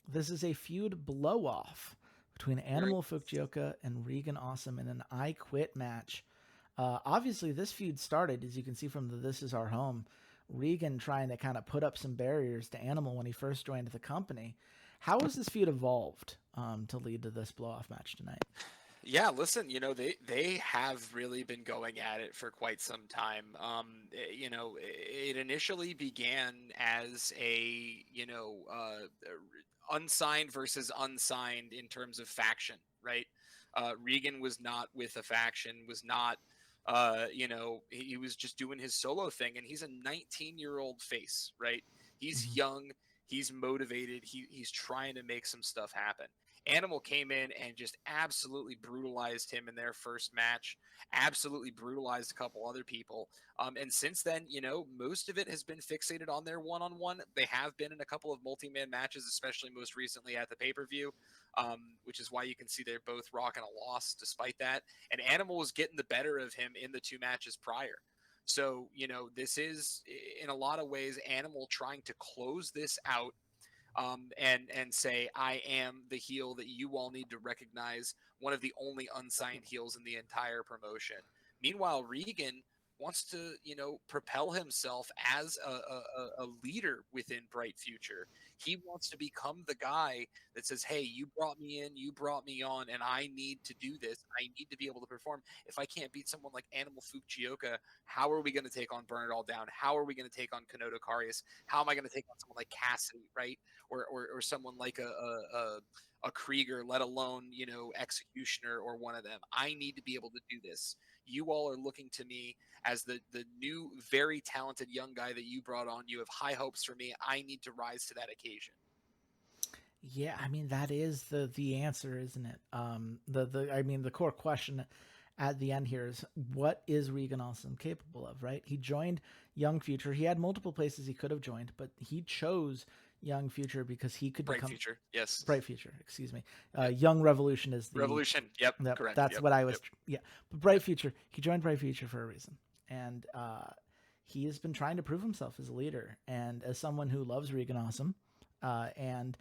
This is a feud blow off between Very Animal Fukuoka and Regan Awesome in an I Quit match. Obviously, this feud started, as you can see from the This Is Our Home, Regan trying to kind of put up some barriers to Animal when he first joined the company. How has this feud evolved to lead to this blow off match tonight? Yeah, listen, they have really been going at it for quite some time. It initially began as a, unsigned versus unsigned in terms of faction, right? Regan was not with a faction, was not, he was just doing his solo thing, and he's a 19-year-old face, right? He's Mm-hmm. young, he's motivated, he's trying to make some stuff happen. Animal came in and just absolutely brutalized him in their first match, absolutely brutalized a couple other people. And since then, most of it has been fixated on their one on one. They have been in a couple of multi man matches, especially most recently at the pay per view, which is why you can see they're both rocking a loss despite that. And Animal was getting the better of him in the two matches prior. So, this is in a lot of ways Animal trying to close this out, and say, I am the heel that you all need to recognize, one of the only unsigned heels in the entire promotion. Meanwhile, Regan wants to, propel himself as a leader within Bright Future. He wants to become the guy that says, hey, you brought me in, you brought me on, and I need to do this. I need to be able to perform. If I can't beat someone like Animal Fukuoka, how are we going to take on Burn It All Down? How are we going to take on Kanoto Karius? How am I going to take on someone like Cassidy, right? Or someone like a Krieger, let alone Executioner or one of them. I need to be able to do this. You all are looking to me as the new, very talented young guy that you brought on. You have high hopes for me. I need to rise to that occasion. Yeah, I mean that is the answer, isn't it? The core question at the end here is what is Regan Awesome capable of, right? He joined Young Future. He had multiple places he could have joined, but he chose Young Future because he could Bright become Future, yes. Bright Future, excuse me. Yep. Young Revolution is the Revolution. Yep, correct. that's Yep. what I was. Yep. Yeah, but Bright Future. He joined Bright Future for a reason, and he has been trying to prove himself as a leader and as someone who loves Regan Awesome, and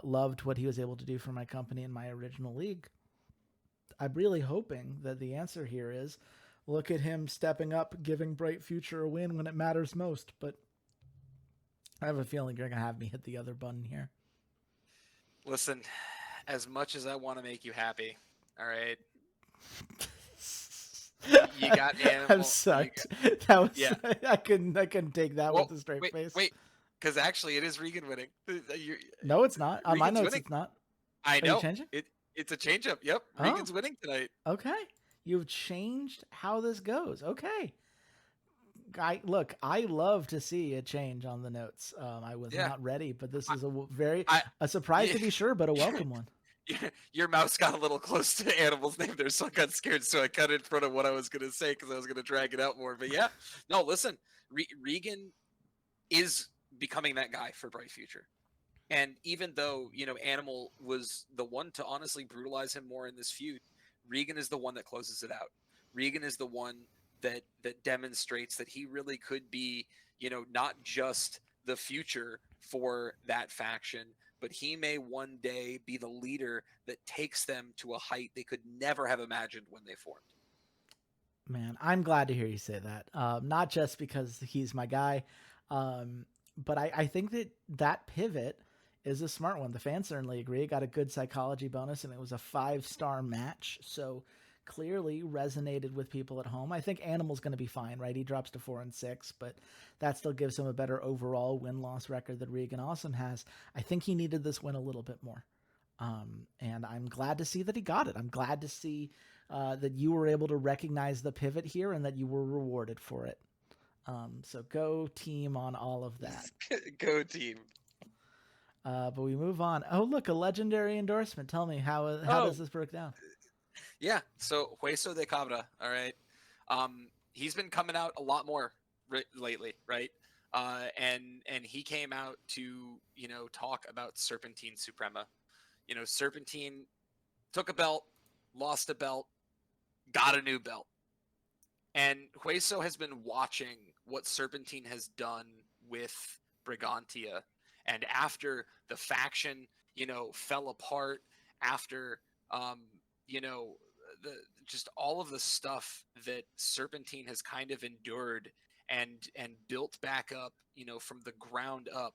loved what he was able to do for my company in my original league. I'm really hoping that the answer here is look at him stepping up, giving Bright Future a win when it matters most. But I have a feeling you're going to have me hit the other button here. Listen, as much as I want to make you happy, all right, you got Animal. I'm sucked. That was Yeah. I couldn't take that with a straight face. Wait, because actually it is Regan winning. No, it's not. On my Regan's notes, winning. it's not. I Are you know. changing? It's a changeup. Yep, Oh. Regan's winning tonight. Okay, you've changed how this goes. Okay. I love to see a change on the notes. I was not ready, but this is a surprise to be sure, but a welcome one. Your mouse got a little close to Animal's name there, so I got scared. So I cut in front of what I was going to say because I was going to drag it out more. But yeah, no, listen, Regan is becoming that guy for Bright Future. And even though, Animal was the one to honestly brutalize him more in this feud, Regan is the one that closes it out. Regan is the one that demonstrates that he really could be, not just the future for that faction, but he may one day be the leader that takes them to a height they could never have imagined when they formed. Man, I'm glad to hear you say that. Not just because he's my guy, but I think that pivot is a smart one. The fans certainly agree. It got a good psychology bonus, and it was a 5-star match. So clearly resonated with people at home. I think Animal's going to be fine, right? He drops to 4-6, but that still gives him a better overall win-loss record that Regan Awesome has. I think he needed this win a little bit more. And I'm glad to see that he got it. I'm glad to see that you were able to recognize the pivot here and that you were rewarded for it. So go team on all of that. Go team. But we move on. Oh, look, a legendary endorsement. Tell me, how does Oh, this break down? yeah. So Hueso de Cabra, all right. He's been coming out a lot more lately, right? And he came out to talk about Serpentine Suprema. Serpentine took a belt, lost a belt, got a new belt, and Hueso has been watching what Serpentine has done with Brigantia, and after the faction, fell apart, after um, you know, the just all of the stuff that Serpentine has kind of endured and built back up, from the ground up.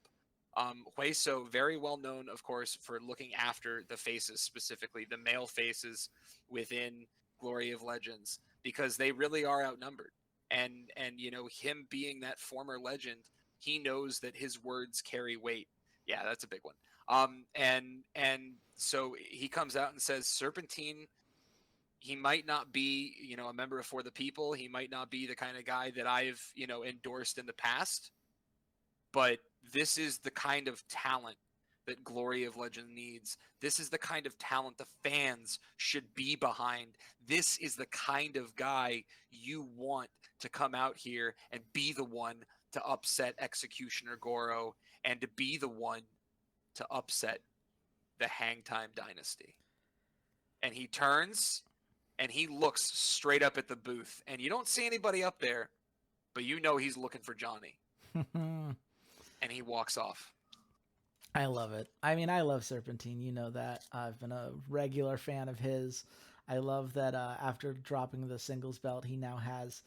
Hueso, very well known, of course, for looking after the faces, specifically the male faces within Glory of Legends, because they really are outnumbered. And him being that former legend, he knows that his words carry weight. Yeah, that's a big one. And so he comes out and says Serpentine, he might not be, a member of For the People. He might not be the kind of guy that I've, endorsed in the past, but this is the kind of talent that Glory of Legend needs. This is the kind of talent the fans should be behind. This is the kind of guy you want to come out here and be the one to upset Executioner Goro and to be the one to upset the Hangtime Dynasty. And he turns and he looks straight up at the booth, and you don't see anybody up there, but he's looking for Johnny. And he walks off. I love it. I mean, I love Serpentine. You know that. I've been a regular fan of his. I love that after dropping the singles belt, he now has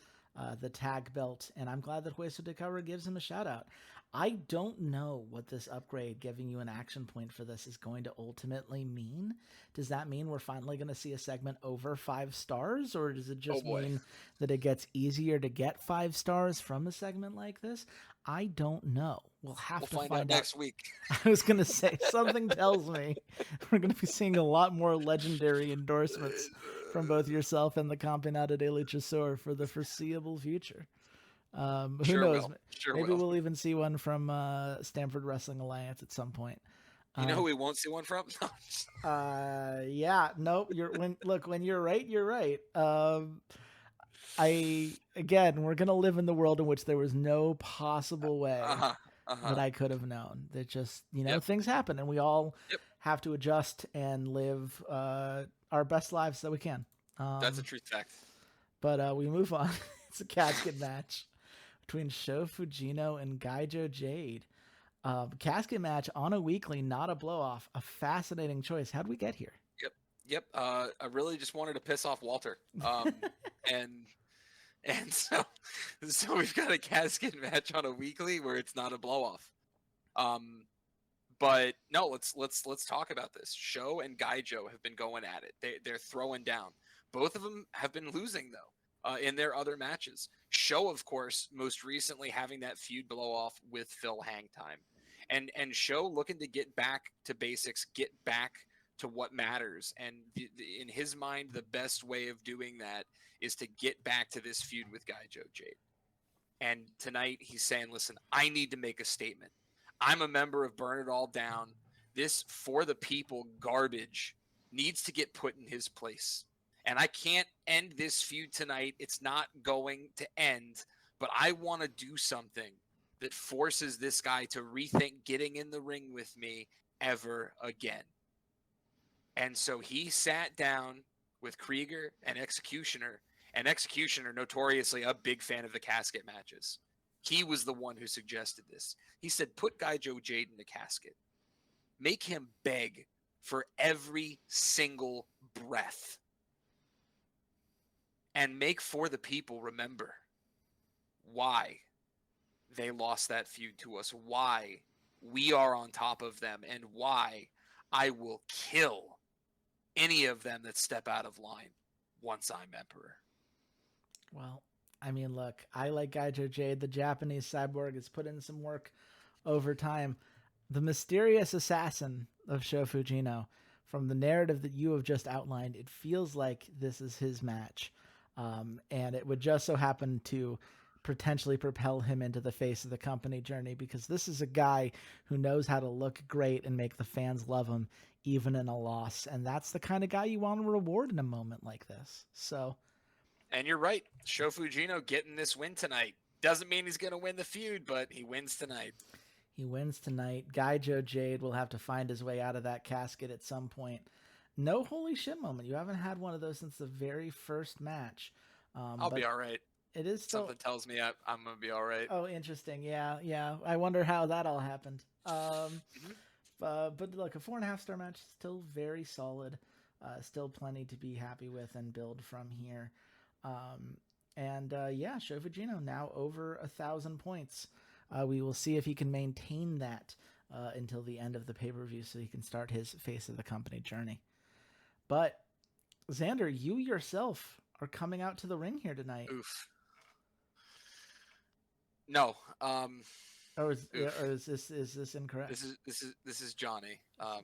the tag belt, and I'm glad that Hueso de Cabra gives him a shout out. I don't know what this upgrade, giving you an action point for this, is going to ultimately mean. Does that mean we're finally going to see a segment over 5 stars, or does it just mean that it gets easier to get 5 stars from a segment like this? I don't know. We'll find out next week. I was going to say, something tells me we're going to be seeing a lot more legendary endorsements from both yourself and the Campeonato de Luchasaur for the foreseeable future. Who knows? Maybe we'll even see one from Stamford Wrestling Alliance at some point. You know who we won't see one from? Yeah, nope. When you're right, you're right. We're gonna live in the world in which there was no possible way that I could have known. That just things happen, and we all have to adjust and live our best lives that we can. That's a true fact. But we move on. It's a casket match between Sho Fujino and Gaijo Jade. Casket match on a weekly, not a blow off. A fascinating choice. How'd we get here? Yep. I really just wanted to piss off Walter. And so we've got a casket match on a weekly where it's not a blow off. But no, let's talk about this. Sho and Gaijo have been going at it. They're throwing down. Both of them have been losing though in their other matches. Sho, of course, most recently having that feud blow off with Phil Hangtime, and Sho looking to get back to basics, get back to what matters. And in his mind, the best way of doing that is to get back to this feud with Gaijo Jade. And tonight he's saying, listen, I need to make a statement. I'm a member of Burn It All Down. This For the People garbage needs to get put in his place. And I can't end this feud tonight. It's not going to end. But I want to do something that forces this guy to rethink getting in the ring with me ever again. And so he sat down with Krieger and Executioner notoriously a big fan of the casket matches. He was the one who suggested this. He said, put Gaijo Jade in the casket. Make him beg for every single breath. And make For the People remember why they lost that feud to us, why we are on top of them, and why I will kill any of them that step out of line once I'm emperor. Well, I mean, look, I like Gaijo Jade. The Japanese cyborg has put in some work over time. The mysterious assassin of Sho Fujino, from the narrative that you have just outlined, it feels like this is his match. And it would just so happen to potentially propel him into the face of the company journey, because this is a guy who knows how to look great and make the fans love him even in a loss, and that's the kind of guy you want to reward in a moment like this. So, and you're right, Sho Fujino getting this win tonight doesn't mean he's going to win the feud, but he wins tonight. He wins tonight. Guy Joe Jade will have to find his way out of that casket at some point. No holy shit moment. You haven't had one of those since the very first match. I'll be all right. It is still... Something tells me I'm going to be all right. Oh, interesting. Yeah. I wonder how that all happened. But look, a 4.5-star match, still very solid. Still plenty to be happy with and build from here. Sho Fujino now over 1,000 points. We will see if he can maintain that until the end of the pay-per-view so he can start his face of the company journey. But, Xander, you yourself are coming out to the ring here tonight. Oof. No. Is this incorrect? This is Johnny.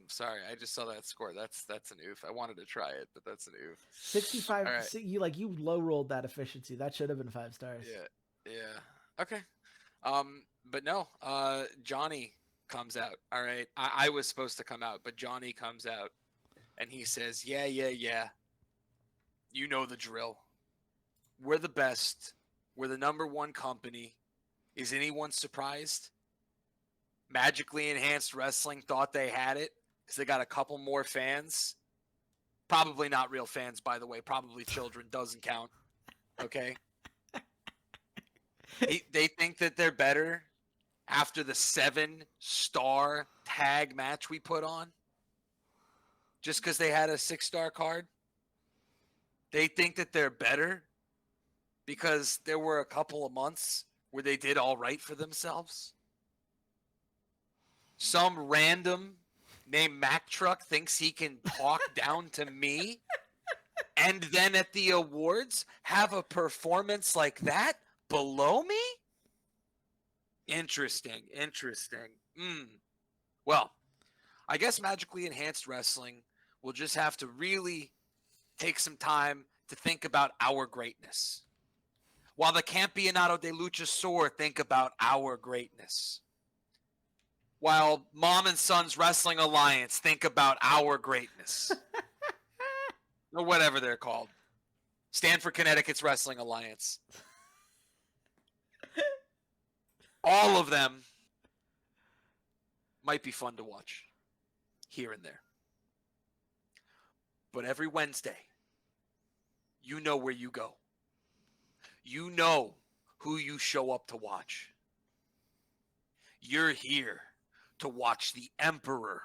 Sorry, I just saw that score. That's an oof. I wanted to try it, but that's an oof. 65. Right. You low rolled that efficiency. That should have been 5 stars. Yeah. Okay. But no. Johnny comes out. All right. I was supposed to come out, but Johnny comes out, and he says, "Yeah. You know the drill. We're the best. We're the #1 company. Is anyone surprised? Magically Enhanced Wrestling thought they had it because they got a couple more fans. Probably not real fans, by the way. Probably children. Doesn't count. Okay? They think that they're better after the 7-star tag match we put on just because they had a 6-star card. They think that they're better because there were a couple of months where they did all right for themselves. Some random named Mack Truck thinks he can talk down to me and then at the awards have a performance like that below me? Interesting. Well, I guess Magically Enhanced Wrestling will just have to really take some time to think about our greatness. While the Campeonato de Luchasaur think about our greatness. While Mom and Son's Wrestling Alliance think about our greatness. Or whatever they're called. Stanford, Connecticut's Wrestling Alliance. All of them might be fun to watch here and there. But every Wednesday, you know where you go. You know who you show up to watch. You're here to watch the Emperor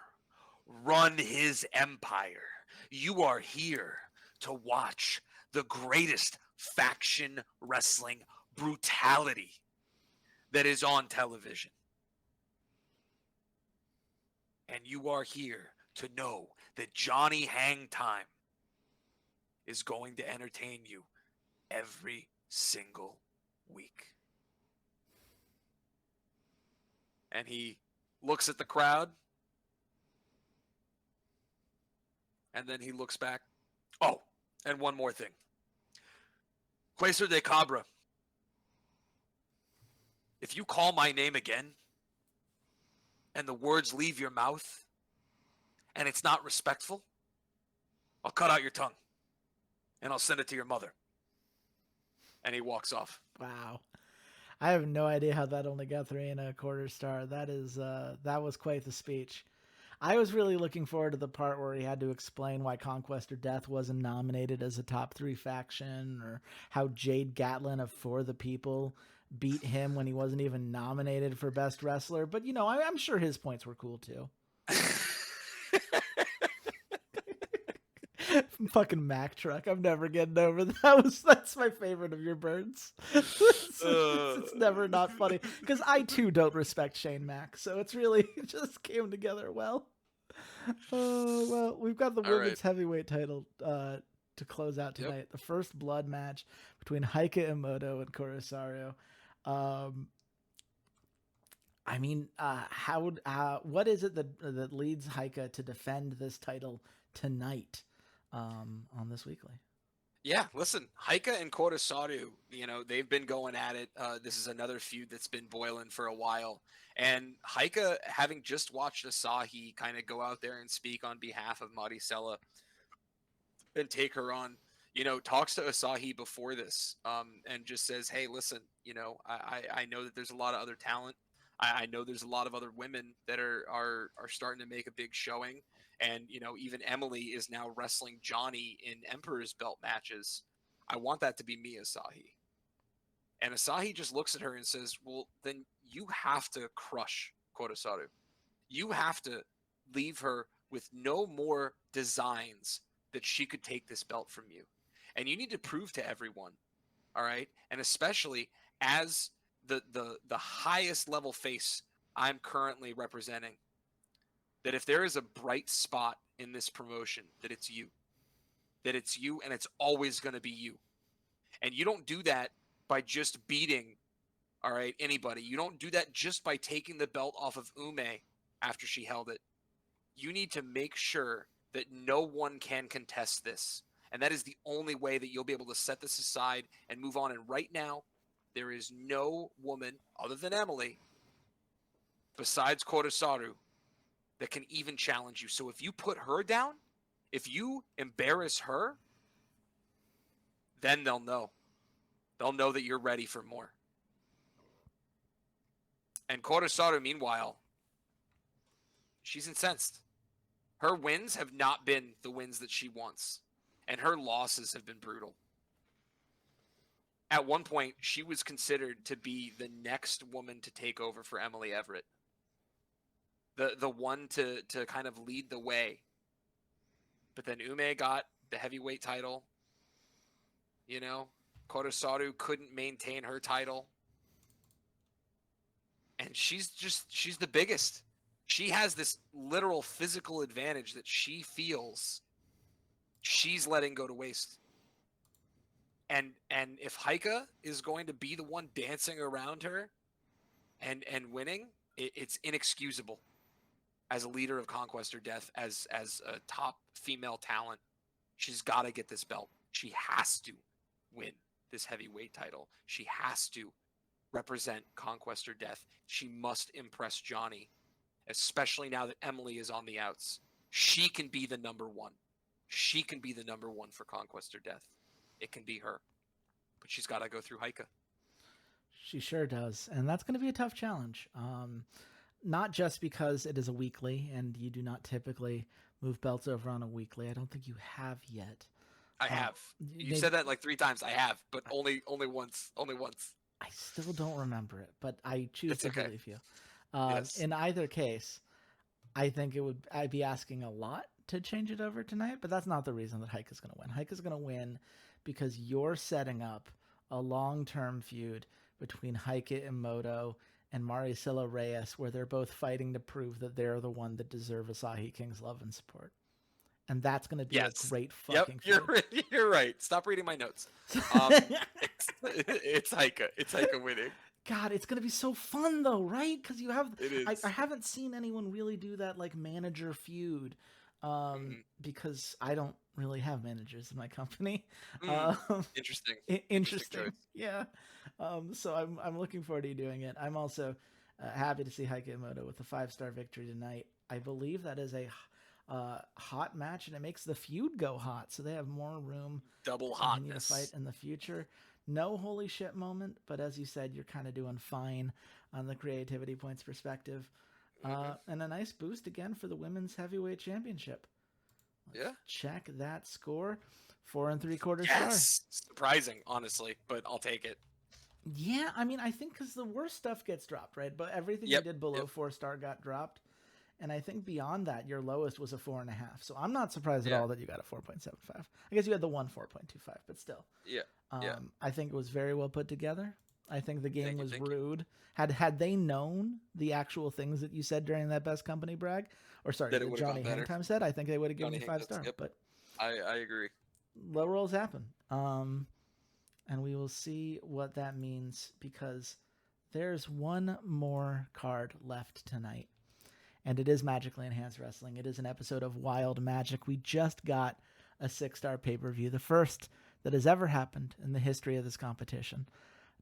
run his empire. You are here to watch the greatest faction wrestling brutality that is on television. And you are here to know that Johnny Hangtime is going to entertain you every single week. And he looks at the crowd. And then he looks back. Oh, and one more thing. Queso de Cabra. If you call my name again and the words leave your mouth and it's not respectful, I'll cut out your tongue and I'll send it to your mother. And he walks off. Wow. I have no idea how that only got 3.25 stars. That was quite the speech. I was really looking forward to the part where he had to explain why Conquest or Death wasn't nominated as a top 3 faction, or how Jade Gatlin of For the People beat him when he wasn't even nominated for Best Wrestler. But, I'm sure his points were cool too. Fucking Mack Truck. I'm never getting over that. That's my favorite of your burns. It's never not funny because I too don't respect Shane Mack, so it just came together well. Well, we've got the women's heavyweight title to close out tonight. Yep. The first blood match between Heike Emoto and Kurosario. What is it that leads Heike to defend this title tonight? On this weekly? Yeah, listen, Haika and Kotasaru, they've been going at it. This is another feud that's been boiling for a while. And Haika, having just watched Asahi kind of go out there and speak on behalf of Maricela and take her on, talks to Asahi before this, and just says, hey, listen, I know that there's a lot of other talent. I know there's a lot of other women that are starting to make a big showing. And, even Emily is now wrestling Johnny in Emperor's Belt matches. I want that to be me, Asahi. And Asahi just looks at her and says, well, then you have to crush Kotasaru. You have to leave her with no more designs that she could take this belt from you. And you need to prove to everyone, all right? And especially as the highest level face I'm currently representing, that if there is a bright spot in this promotion, that it's you. That it's you, and it's always going to be you. And you don't do that by just beating, all right, anybody. You don't do that just by taking the belt off of Ume after she held it. You need to make sure that no one can contest this. And that is the only way that you'll be able to set this aside and move on. And right now, there is no woman other than Emily, besides Kotasaru, that can even challenge you. So if you put her down, if you embarrass her, then they'll know. They'll know that you're ready for more. And Kotasaru, meanwhile, she's incensed. Her wins have not been the wins that she wants, and her losses have been brutal. At one point, she was considered to be the next woman to take over for Emily Everett. The one to kind of lead the way. But then Ume got the heavyweight title. Kotasaru couldn't maintain her title. And she's the biggest. She has this literal physical advantage that she feels she's letting go to waste. And if Haika is going to be the one dancing around her and winning, it's inexcusable as a leader of Conquest or Death, as a top female talent. She's got to get this belt. She has to win this heavyweight title. She has to represent Conquest or Death. She must impress Johnny, especially now that Emily is on the outs. She can be the number one. She can be the number one for Conquest or Death. It can be her. But she's got to go through Haika. She sure does. And that's going to be a tough challenge. Not just because it is a weekly and you do not typically move belts over on a weekly. I don't think you have yet. I have. You said that like 3 times. I have, but only once. Only once. I still don't remember it, but I choose It's to okay. believe you. Yes. In either case, I think I'd be asking a lot to change it over tonight, but that's not the reason that Haika's going to win. Haika's going to win because you're setting up a long-term feud between Haika Imoto and Maricela Reyes, where they're both fighting to prove that they're the one that deserve Asahi King's love and support. And that's going to be a great fucking feud. You're right. Stop reading my notes. It's Haika. It's Haika winning. God, it's gonna be so fun though, right? Because you have, it is. I haven't seen anyone really do that like manager feud, because I don't really have managers in my company. Interesting. Interesting. Yeah. So I'm looking forward to you doing it. I'm also happy to see Haika Imoto with a 5-star victory tonight. I believe that is a hot match, and it makes the feud go hot, so they have more room. Double hotness. To fight in the future. No holy shit moment, but as you said, you're kind of doing fine on the creativity points perspective. And a nice boost again for the women's heavyweight championship. Let's check that score. 4 3/4 stars. Surprising, honestly, but I'll take it. Yeah, I mean, I think because the worst stuff gets dropped, right? But everything you did below 4-star got dropped. And I think beyond that, your lowest was a 4.5. So I'm not surprised at all that you got a 4.75. I guess you had the one 4.25, but still. I think it was very well put together. I think the game was rude. Had they known the actual things that you said during that Best Company brag, or sorry, that Johnny Hangtime said, I think they would have given you 5 stars. But I agree. Low rolls happen. And we will see what that means, because there's one more card left tonight. And it is Magically Enhanced Wrestling. It is an episode of Wild Magic. We just got a 6-star pay-per-view, the first that has ever happened in the history of this competition.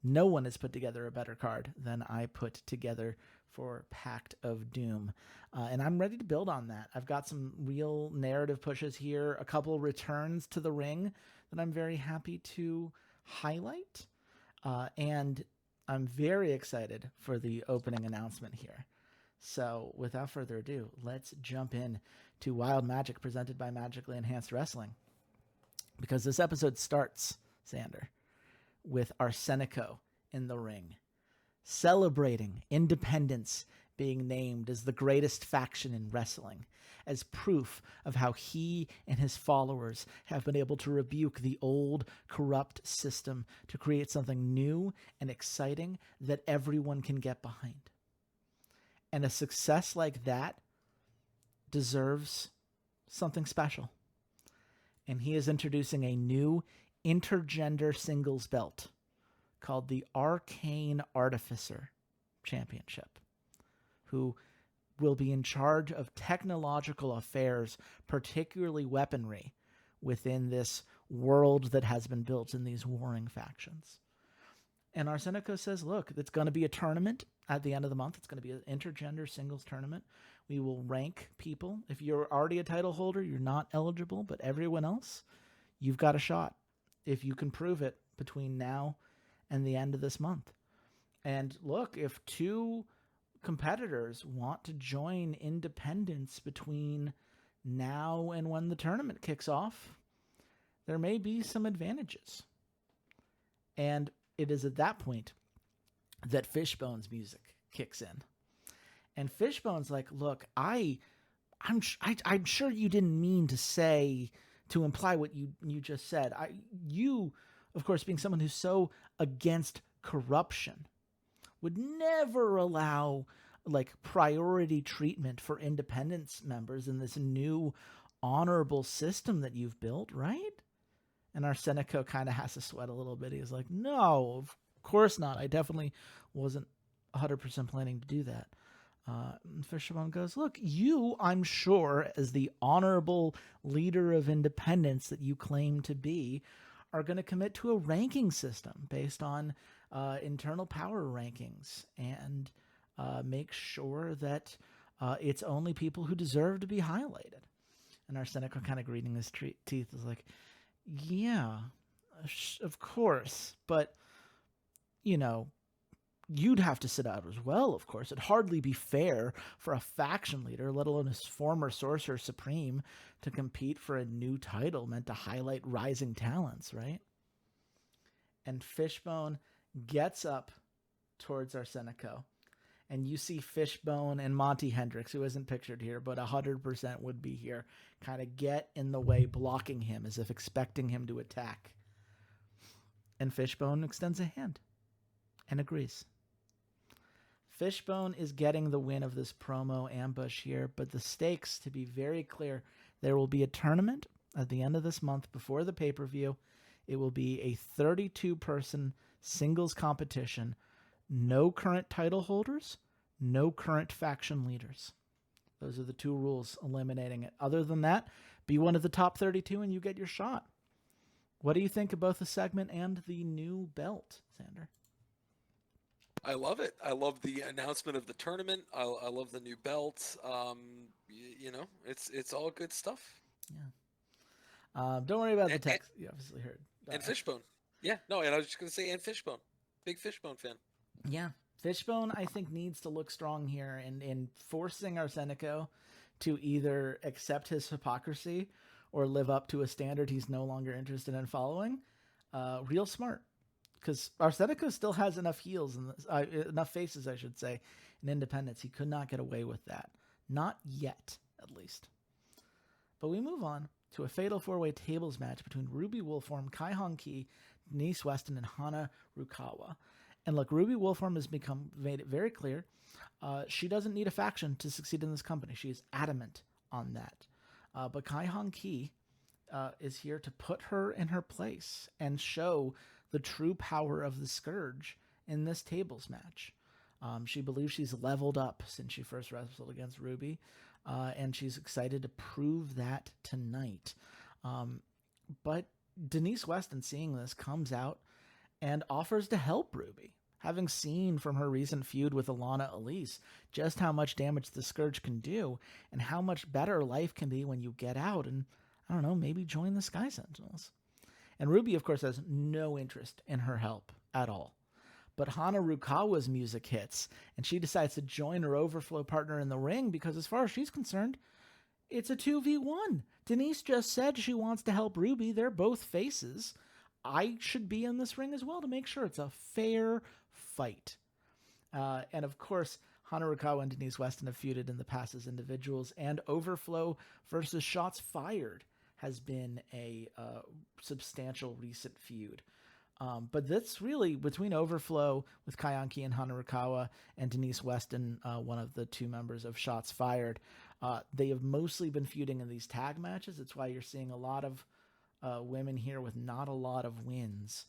No one has put together a better card than I put together for Pact of Doom. And I'm ready to build on that. I've got some real narrative pushes here, a couple returns to the ring that I'm very happy to highlight. And I'm very excited for the opening announcement here. So without further ado, let's jump in to Wild Magic presented by Magically Enhanced Wrestling. Because this episode starts, Xander, with Arsenico in the ring, celebrating independence being named as the greatest faction in wrestling, as proof of how he and his followers have been able to rebuke the old, corrupt system to create something new and exciting that everyone can get behind. And a success like that deserves something special. And he is introducing a new intergender singles belt called the Arcane Artificer Championship, who will be in charge of technological affairs, particularly weaponry, within this world that has been built in these warring factions. And Arsenico says, look, it's going to be a tournament at the end of the month. It's going to be an intergender singles tournament. We will rank people. If you're already a title holder, you're not eligible, but everyone else, you've got a shot if you can prove it between now and the end of this month. And look, if two competitors want to join independence between now and when the tournament kicks off, there may be some advantages. And it is at that point that Fishbone's music kicks in. And Fishbone's like, look, I'm sure you didn't mean to imply what you just said. You, of course, being someone who's so against corruption, would never allow like priority treatment for independence members in this new honorable system that you've built, right? And Arsenico kind of has to sweat a little bit. He's like, no, of course not. I definitely wasn't 100% planning to do that. Fishbone goes, look, you, I'm sure, as the honorable leader of independence that you claim to be, are going to commit to a ranking system based on internal power rankings and make sure that it's only people who deserve to be highlighted. And Arsenico, kind of gritting his teeth, is like, yeah, of course, but, you know, you'd have to sit out as well, of course. It'd hardly be fair for a faction leader, let alone his former Sorcerer Supreme, to compete for a new title meant to highlight rising talents, right? And Fishbone gets up towards Arsenico, and you see Fishbone and Monty Hendricks, who isn't pictured here, but 100% would be here, kind of get in the way, blocking him as if expecting him to attack. And Fishbone extends a hand and agrees. Fishbone is getting the win of this promo ambush here, but the stakes, to be very clear, there will be a tournament at the end of this month before the pay-per-view. It will be a 32-person singles competition. No current title holders, no current faction leaders. Those are the two rules eliminating it. Other than that, be one of the top 32 and you get your shot. What do you think of both the segment and the new belt, Xander? I love it. I love the announcement of the tournament. I love the new belt. You know, it's all good stuff. Yeah. Don't worry about the text. You obviously heard. And Fishbone. Yeah. No, and I was just going to say, and Fishbone. Big Fishbone fan. Yeah. Fishbone, I think, needs to look strong here in forcing Arsenico to either accept his hypocrisy or live up to a standard he's no longer interested in following. Real smart. Because Arsenico still has enough heels and enough faces, I should say, in independence. He could not get away with that. Not yet, at least. But we move on to a fatal four-way tables match between Ruby Wolfform, Kai Hong Ki, Denise Weston, and Hana Rukawa. And look, Ruby Wolfform has made it very clear she doesn't need a faction to succeed in this company. She is adamant on that. But Kai Hong Ki is here to put her in her place and show the true power of the Scourge in this tables match. She believes she's leveled up since she first wrestled against Ruby, and she's excited to prove that tonight. But Denise Weston, seeing this, comes out and offers to help Ruby, having seen from her recent feud with Alana Elise just how much damage the Scourge can do and how much better life can be when you get out and, I don't know, maybe join the Sky Sentinels. And Ruby, of course, has no interest in her help at all. But Hana Rukawa's music hits, and she decides to join her Overflow partner in the ring because, as far as she's concerned, it's a 2v1. Denise just said she wants to help Ruby. They're both faces. I should be in this ring as well to make sure it's a fair fight. And of course, Hana Rukawa and Denise Weston have feuded in the past as individuals, and Overflow versus Shots Fired has been a substantial recent feud. But that's really between Overflow with Kaiyanki and Hana Rukawa and Denise Weston, one of the two members of Shots Fired. They have mostly been feuding in these tag matches. That's why you're seeing a lot of women here with not a lot of wins.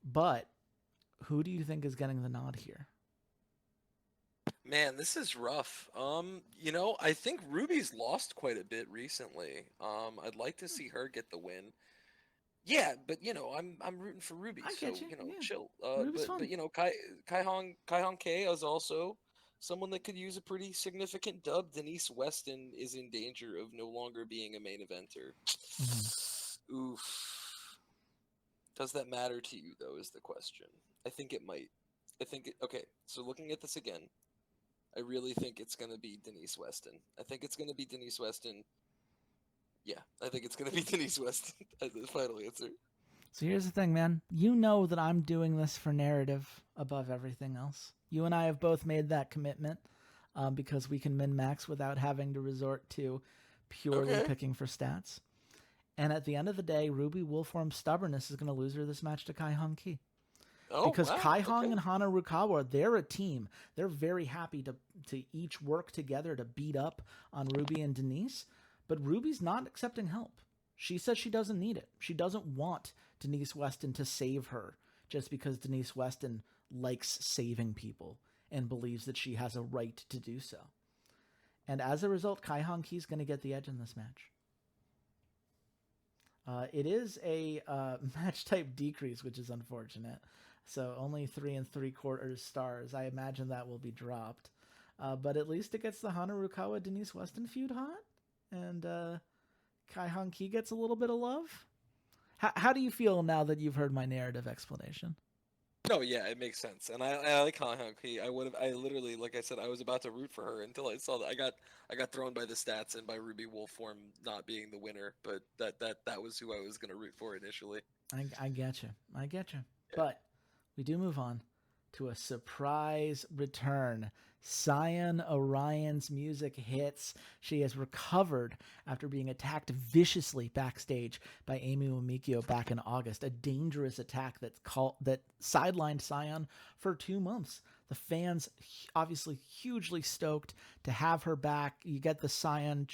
But who do you think is getting the nod here? Man, this is rough. I think Ruby's lost quite a bit recently. I'd like to see her get the win. Yeah, but I'm rooting for Ruby, I so get you. Yeah. chill. Ruby's fun. Kai Hong K is also someone that could use a pretty significant dub. Denise Weston is in danger of no longer being a main eventer. Oof. Does that matter to you, though, is the question. I think it might. Okay, so looking at this again, I really think it's going to be Denise Weston. I think it's going to be Denise Weston. Yeah, I think it's going to be Denise Weston as the final answer. So here's the thing, man. You know that I'm doing this for narrative above everything else. You and I have both made that commitment because we can min-max without having to resort to purely picking for stats. And at the end of the day, Ruby Wolfworm's stubbornness is going to lose her this match to Kai Hong Ki. Because Kai Hong and Hana Rukawa, they're a team. They're very happy to each work together to beat up on Ruby and Denise. But Ruby's not accepting help. She says she doesn't need it. She doesn't want Denise Weston to save her just because Denise Weston likes saving people and believes that she has a right to do so. And as a result, Kai Hong Ki's going to get the edge in this match. It is a match type decrease, which is unfortunate. So only 3 3/4 stars. I imagine that will be dropped. But at least it gets the Hana Rukawa Denise Weston feud hot. And Kai Hong Ki gets a little bit of love. How do you feel now that you've heard my narrative explanation? No, yeah, it makes sense, and I like Kai Hong Ki. I literally, like I said, I was about to root for her until I saw that I got thrown by the stats and by Ruby Wolfform not being the winner. But that was who I was gonna root for initially. I get you. Yeah. Yeah. But we do move on to a surprise return. Cyan Orion's music hits. She has recovered after being attacked viciously backstage by Amy Umikio back in August. A dangerous attack that sidelined Cyan for 2 months. The fans obviously hugely stoked to have her back. You get the Cyan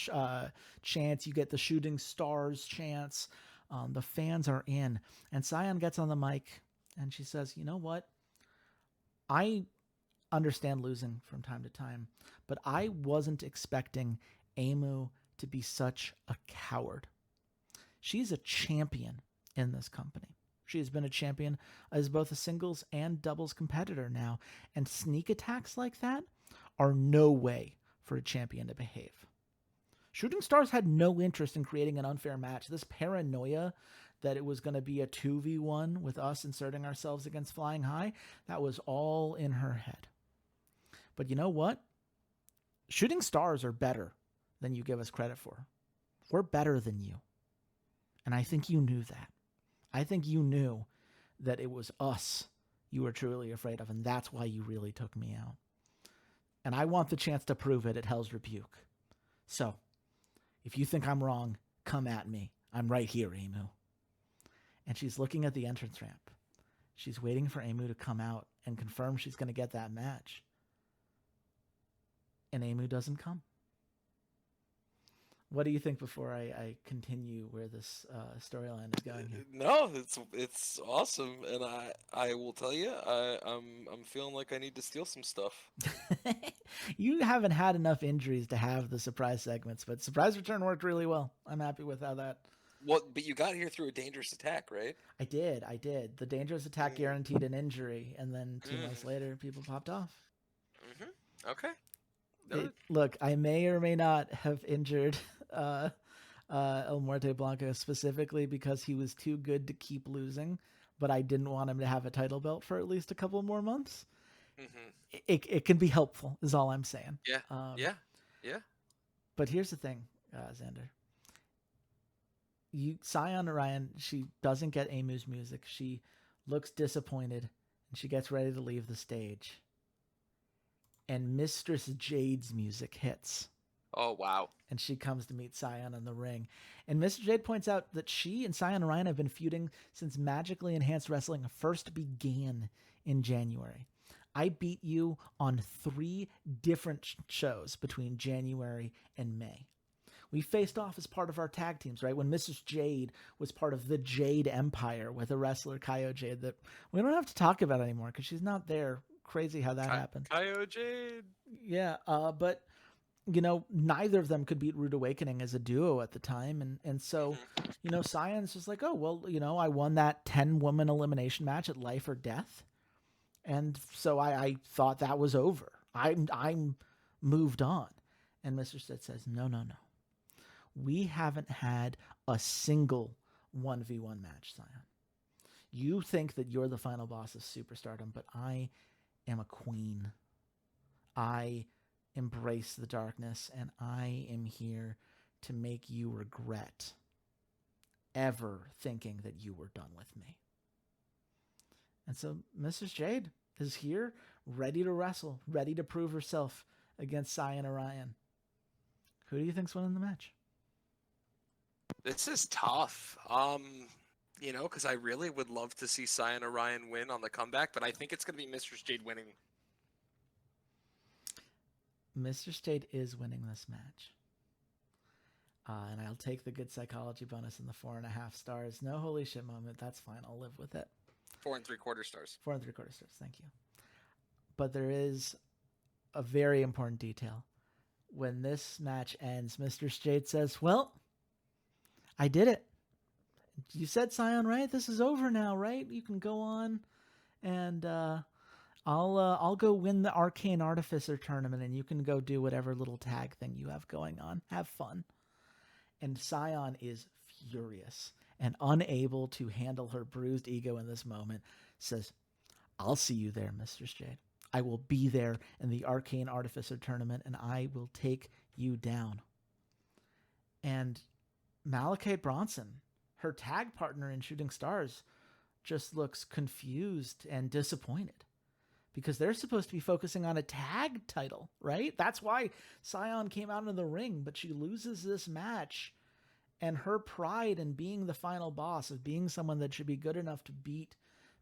chants, you get the Shooting Stars chants. The fans are in. And Cyan gets on the mic and she says, you know what? I understand losing from time to time, but I wasn't expecting Emu to be such a coward. She's a champion in this company. She has been a champion as both a singles and doubles competitor now, and sneak attacks like that are no way for a champion to behave. Shooting Stars had no interest in creating an unfair match. This paranoia that it was going to be a 2v1 with us inserting ourselves against Flying High, that was all in her head. But you know what? Shooting Stars are better than you give us credit for. We're better than you. And I think you knew that. I think you knew that it was us you were truly afraid of, and that's why you really took me out. And I want the chance to prove it at Hell's Rebuke. So, if you think I'm wrong, come at me. I'm right here, Emu. And she's looking at the entrance ramp. She's waiting for Emu to come out and confirm she's going to get that match. And Emu doesn't come. What do you think before I continue where this storyline is going here? No, it's awesome, and I will tell you, I'm feeling like I need to steal some stuff. You haven't had enough injuries to have the surprise segments, but surprise return worked really well. I'm happy with how that Well, but you got here through a dangerous attack, right? I did. The dangerous attack Mm, guaranteed an injury, and then 2 months mm, later, people popped off. Okay. No, Look, I may or may not have injured uh, El Muerte Blanco specifically because he was too good to keep losing, but I didn't want him to have a title belt for at least a couple more months. mm-hmm. It can be helpful, is all I'm saying. Yeah. Um, Yeah. Yeah. but here's the thing, Xander. Sion Orion, she doesn't get Amu's music. She looks disappointed, and she gets ready to leave the stage. And Mistress Jade's music hits. Oh, wow. And she comes to meet Sion in the ring. And Mr. Jade points out that she and Sion Orion have been feuding since Magically Enhanced Wrestling first began in January. I beat you on 3 different shows between January and May. We faced off as part of our tag teams, right? When Mrs. Jade was part of the Jade Empire with a wrestler, Kaio Jade, that we don't have to talk about anymore because she's not there. Crazy how that happened. Kaio Jade. Yeah, but neither of them could beat Rude Awakening as a duo at the time. And so, Sion's just like, oh, well, I won that 10-woman elimination match at Life or Death. And so I thought that was over. I'm moved on. And Mr. Stitt says, no. We haven't had a single 1v1 match, Sion. You think that you're the final boss of superstardom, but I am a queen. I embrace the darkness, and I am here to make you regret ever thinking that you were done with me. And so Mrs. Jade is here, ready to wrestle, ready to prove herself against Sion Orion. Who do you think's winning the match? This is tough. Because I really would love to see Sion Orion win on the comeback, but I think it's going to be Mistress Jade winning. Mr. Jade is winning this match. And I'll take the good psychology bonus in the 4.5 stars. No holy shit moment. That's fine. I'll live with it. 4 3/4 stars. 4 3/4 stars. Thank you. But there is a very important detail. When this match ends, Mr. Jade says, well, I did it. You said, Sion, right? This is over now, right? You can go on, and I'll go win the Arcane Artificer tournament, and you can go do whatever little tag thing you have going on. Have fun. And Sion is furious and unable to handle her bruised ego in this moment. Says, I'll see you there, Mistress Jade. I will be there in the Arcane Artificer tournament, and I will take you down. And Malachite Bronson, her tag partner in Shooting Stars, just looks confused and disappointed because they're supposed to be focusing on a tag title, right? That's why Sion came out in the ring, but she loses this match, and her pride in being the final boss, of being someone that should be good enough to beat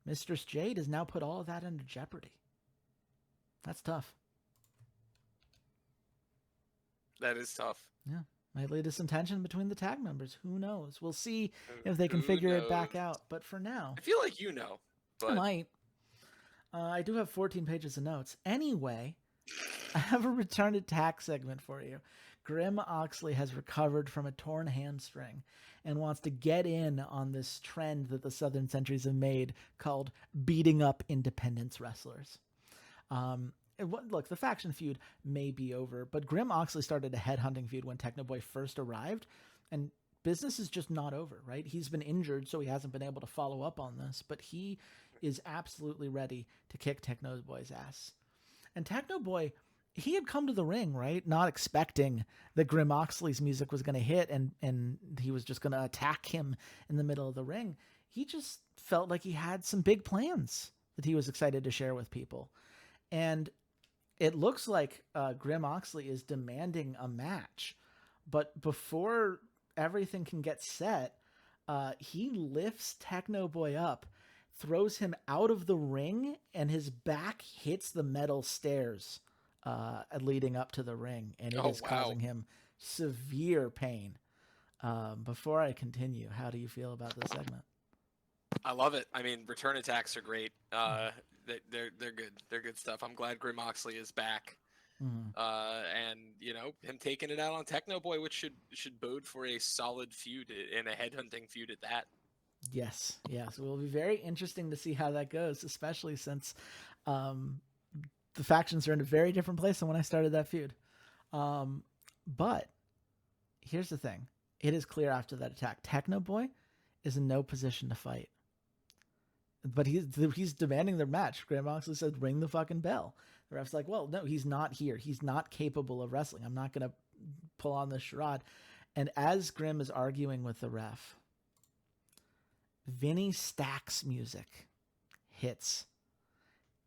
Mistress Jade, has now put all of that into jeopardy. That's tough. That is tough. Yeah. Might lead to some tension between the tag members. Who knows? We'll see if they can figure it back out. But for now, I feel like but... I might. I do have 14 pages of notes. Anyway, I have a return attack segment for you. Grim Oxley has recovered from a torn hamstring and wants to get in on this trend that the Southern Centuries have made called beating up independence wrestlers. Look, the faction feud may be over, but Grim Oxley started a headhunting feud when Technoboy first arrived, and business is just not over, right? He's been injured, so he hasn't been able to follow up on this, but he is absolutely ready to kick Technoboy's ass. And Technoboy, he had come to the ring, right? Not expecting that Grim Oxley's music was going to hit and he was just going to attack him in the middle of the ring. He just felt like he had some big plans that he was excited to share with people. And it looks like Grim Oxley is demanding a match. But before everything can get set, he lifts Technoboy up, throws him out of the ring, and his back hits the metal stairs leading up to the ring. And it is causing him severe pain. Before I continue, how do you feel about this segment? I love it. I mean, return attacks are great. They're good. They're good stuff. I'm glad Grim Oxley is back. Mm-hmm. And him taking it out on Techno Boy, which should bode for a solid feud and a headhunting feud at that. Yes. It will be very interesting to see how that goes, especially since the factions are in a very different place than when I started that feud. But here's the thing. It is clear after that attack, Techno Boy is in no position to fight. But he's demanding their match. Graham Moxley said, ring the fucking bell. The ref's like, well, no, he's not here. He's not capable of wrestling. I'm not going to pull on this charade. And as Grimm is arguing with the ref, Vinny Stack's music hits.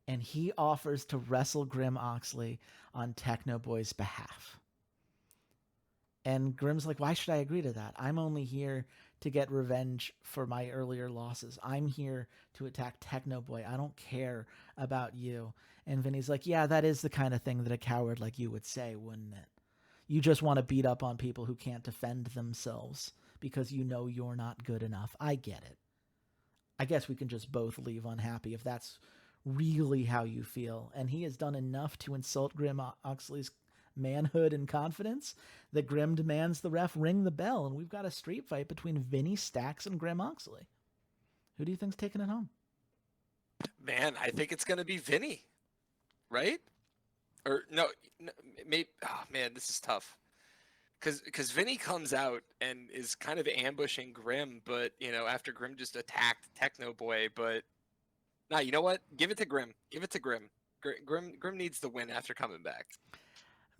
And he offers to wrestle Grimm Oxley on Techno Boy's behalf. And Grimm's like, why should I agree to that? I'm only here to get revenge for my earlier losses. I'm here to attack Techno Boy. I don't care about you. And Vinny's like, yeah, that is the kind of thing that a coward like you would say, wouldn't it? You just want to beat up on people who can't defend themselves because you know you're not good enough. I get it. I guess we can just both leave unhappy if that's really how you feel. And he has done enough to insult Grimm Oxley's manhood and confidence that Grimm demands the ref ring the bell, and we've got a street fight between Vinny Stacks and Grimm Oxley. Who do you think's taking it home? Man, I think it's gonna be Vinny, right? Or no, maybe. Oh man, this is tough. Because Vinny comes out and is kind of ambushing Grimm, but after Grimm just attacked Techno Boy, but you know what? Give it to Grimm. Give it to Grimm. Grimm needs the win after coming back.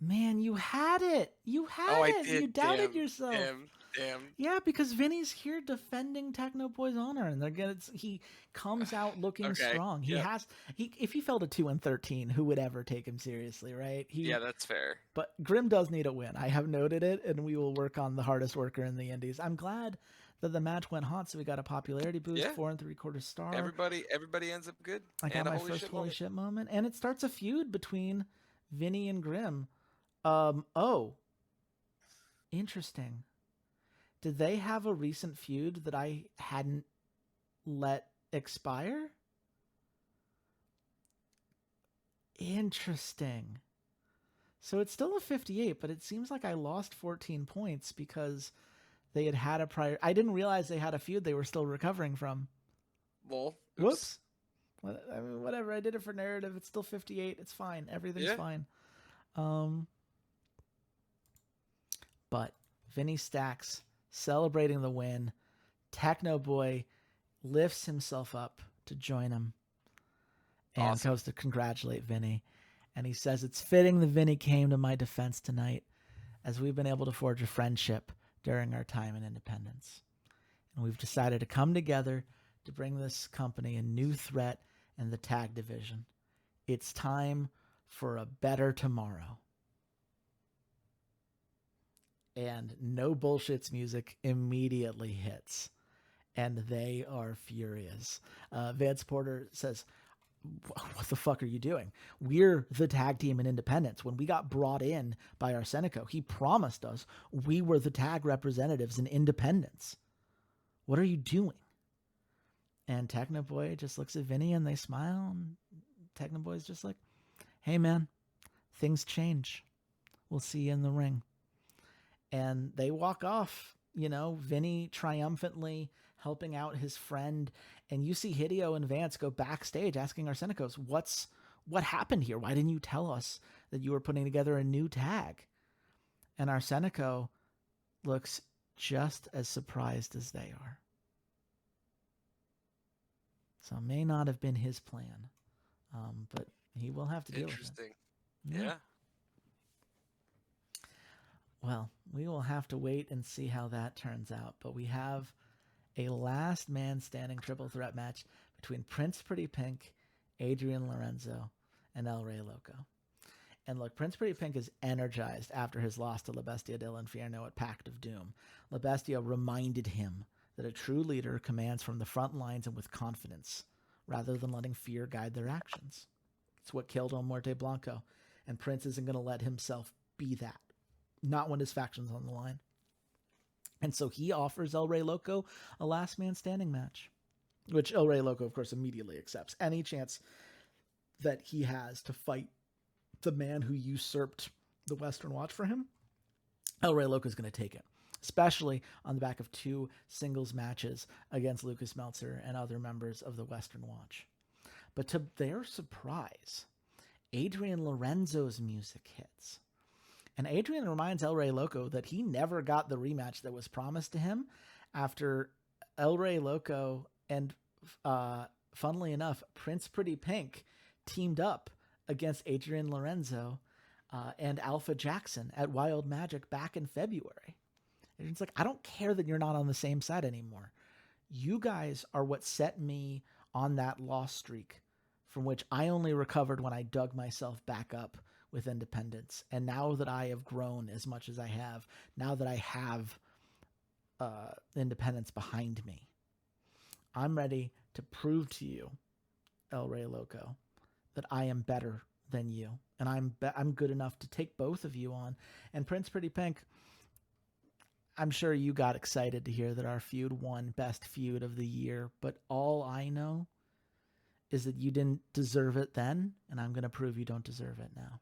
Man, you had it. You had it. You doubted yourself. Damn. Yeah, because Vinny's here defending Techno Boy's honor, and he comes out looking strong. If he fell to 2-13, who would ever take him seriously, right? Yeah, that's fair. But Grimm does need a win. I have noted it, and we will work on the hardest worker in the Indies. I'm glad that the match went hot, so we got a popularity boost, 4 3/4 star. Everybody ends up good. I got my first holy shit moment, and it starts a feud between Vinny and Grimm. Interesting. Did they have a recent feud that I hadn't let expire? Interesting. So it's still a 58, but it seems like I lost 14 points because they had a prior... I didn't realize they had a feud they were still recovering from. Well, whoops. I mean, whatever. I did it for narrative. It's still 58. It's fine. Everything's fine. But Vinny Stacks celebrating the win. Techno Boy lifts himself up to join him and goes to congratulate Vinny. And he says, it's fitting that Vinny came to my defense tonight as we've been able to forge a friendship during our time in independence. And we've decided to come together to bring this company a new threat in the tag division. It's time for a better tomorrow. And No Bullshit's music immediately hits. And they are furious. Vance Porter says, what the fuck are you doing? We're the tag team in Independence. When we got brought in by Arsenico, he promised us we were the tag representatives in Independence. What are you doing? And Techno Boy just looks at Vinny and they smile. And Techno Boy's just like, hey man, things change. We'll see you in the ring. And they walk off, Vinny triumphantly helping out his friend. And you see Hideo and Vance go backstage asking Arsenicos, what happened here? Why didn't you tell us that you were putting together a new tag? And Arsenico looks just as surprised as they are. So it may not have been his plan, but he will have to deal with it. Interesting. Yeah. Well, we will have to wait and see how that turns out. But we have a last man standing triple threat match between Prince Pretty Pink, Adrian Lorenzo, and El Rey Loco. And look, Prince Pretty Pink is energized after his loss to La Bestia del Infierno at Pact of Doom. La Bestia reminded him that a true leader commands from the front lines and with confidence, rather than letting fear guide their actions. It's what killed El Muerte Blanco, and Prince isn't going to let himself be that. Not when his faction's on the line. And so he offers El Rey Loco a last man standing match, which El Rey Loco, of course, immediately accepts. Any chance that he has to fight the man who usurped the Western Watch for him, El Rey Loco is going to take it, especially on the back of 2 singles matches against Lucas Meltzer and other members of the Western Watch. But to their surprise, Adrian Lorenzo's music hits. And Adrian reminds El Rey Loco that he never got the rematch that was promised to him after El Rey Loco and, funnily enough, Prince Pretty Pink teamed up against Adrian Lorenzo and Alpha Jackson at Wild Magic back in February. Adrian's like, I don't care that you're not on the same side anymore. You guys are what set me on that loss streak from which I only recovered when I dug myself back up with independence. And now that I have grown as much as I have, now that I have independence behind me, I'm ready to prove to you, El Rey Loco, that I am better than you, and I'm good enough to take both of you on. And Prince Pretty Pink, I'm sure you got excited to hear that our feud won Best Feud of the Year, but all I know is that you didn't deserve it then, and I'm going to prove you don't deserve it now.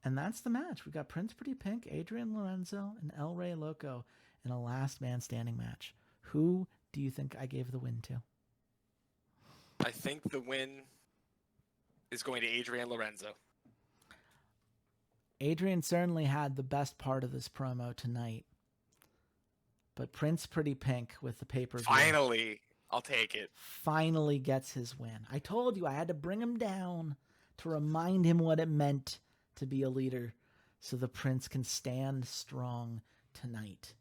And that's the match. We got Prince Pretty Pink, Adrian Lorenzo, and El Rey Loco in a last man standing match. Who do you think I gave the win to? I think the win is going to Adrian Lorenzo. Adrian certainly had the best part of this promo tonight. But Prince Pretty Pink with the pay-per-view. Finally, I'll take it. Finally gets his win. I told you I had to bring him down to remind him what it meant to be a leader so the Prince can stand strong tonight.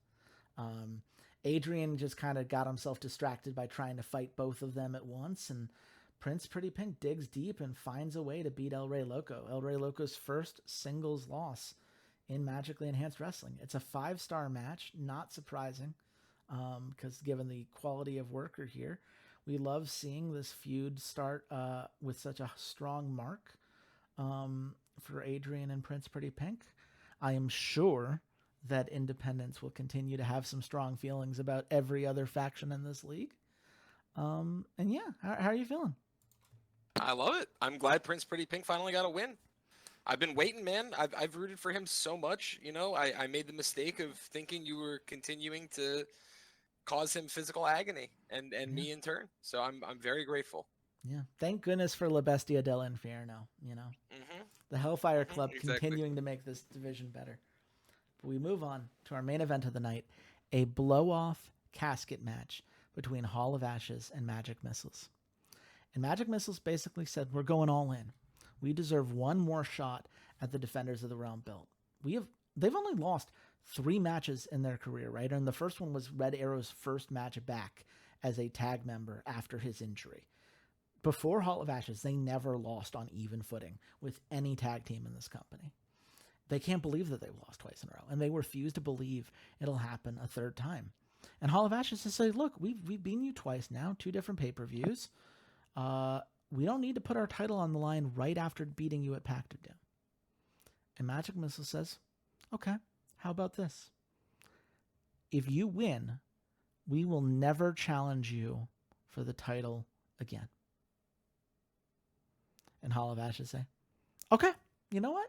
Adrian just kind of got himself distracted by trying to fight both of them at once, and Prince Pretty Pink digs deep and finds a way to beat El Rey Loco. El Rey Loco's first singles loss in Magically Enhanced Wrestling. It's a 5-star match, not surprising, because given the quality of worker here, we love seeing this feud start with such a strong mark for Adrian and Prince Pretty Pink. I am sure that independence will continue to have some strong feelings about every other faction in this league. And yeah, how are you feeling? I love it. I'm glad Prince Pretty Pink finally got a win. I've been waiting, man. I've rooted for him so much. You know, I made the mistake of thinking you were continuing to cause him physical agony and me in turn. So I'm very grateful. Yeah. Thank goodness for La Bestia del Inferno, you know. Mm-hmm. The Hellfire Club exactly. continuing to make this division better. But we move on to our main event of the night, a blow-off casket match between Hall of Ashes and Magic Missiles. And Magic Missiles basically said, we're going all in. We deserve one more shot at the Defenders of the Realm belt. They've only lost 3 matches in their career, right? And the first one was Red Arrow's first match back as a tag member after his injury. Before Hall of Ashes, they never lost on even footing with any tag team in this company. They can't believe that they've lost twice in a row, and they refuse to believe it'll happen a third time. And Hall of Ashes has said, look, we've beaten you twice now, 2 different pay-per-views. We don't need to put our title on the line right after beating you at Pact of Doom. And Magic Missile says, okay, how about this? If you win, we will never challenge you for the title again. And Hall of Ashes say, okay, you know what?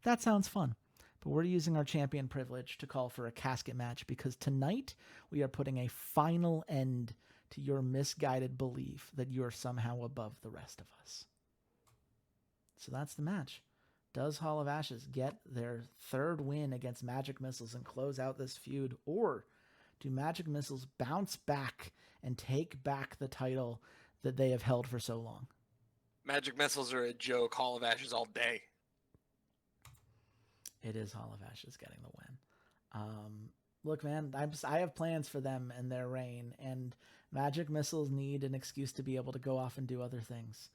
That sounds fun. But we're using our champion privilege to call for a casket match because tonight we are putting a final end to your misguided belief that you are somehow above the rest of us. So that's the match. Does Hall of Ashes get their 3rd win against Magic Missiles and close out this feud? Or do Magic Missiles bounce back and take back the title that they have held for so long? Magic Missiles are a joke. Hall of Ashes all day. It is Hall of Ashes getting the win. Look, man, I have plans for them and their reign, and Magic Missiles need an excuse to be able to go off and do other things.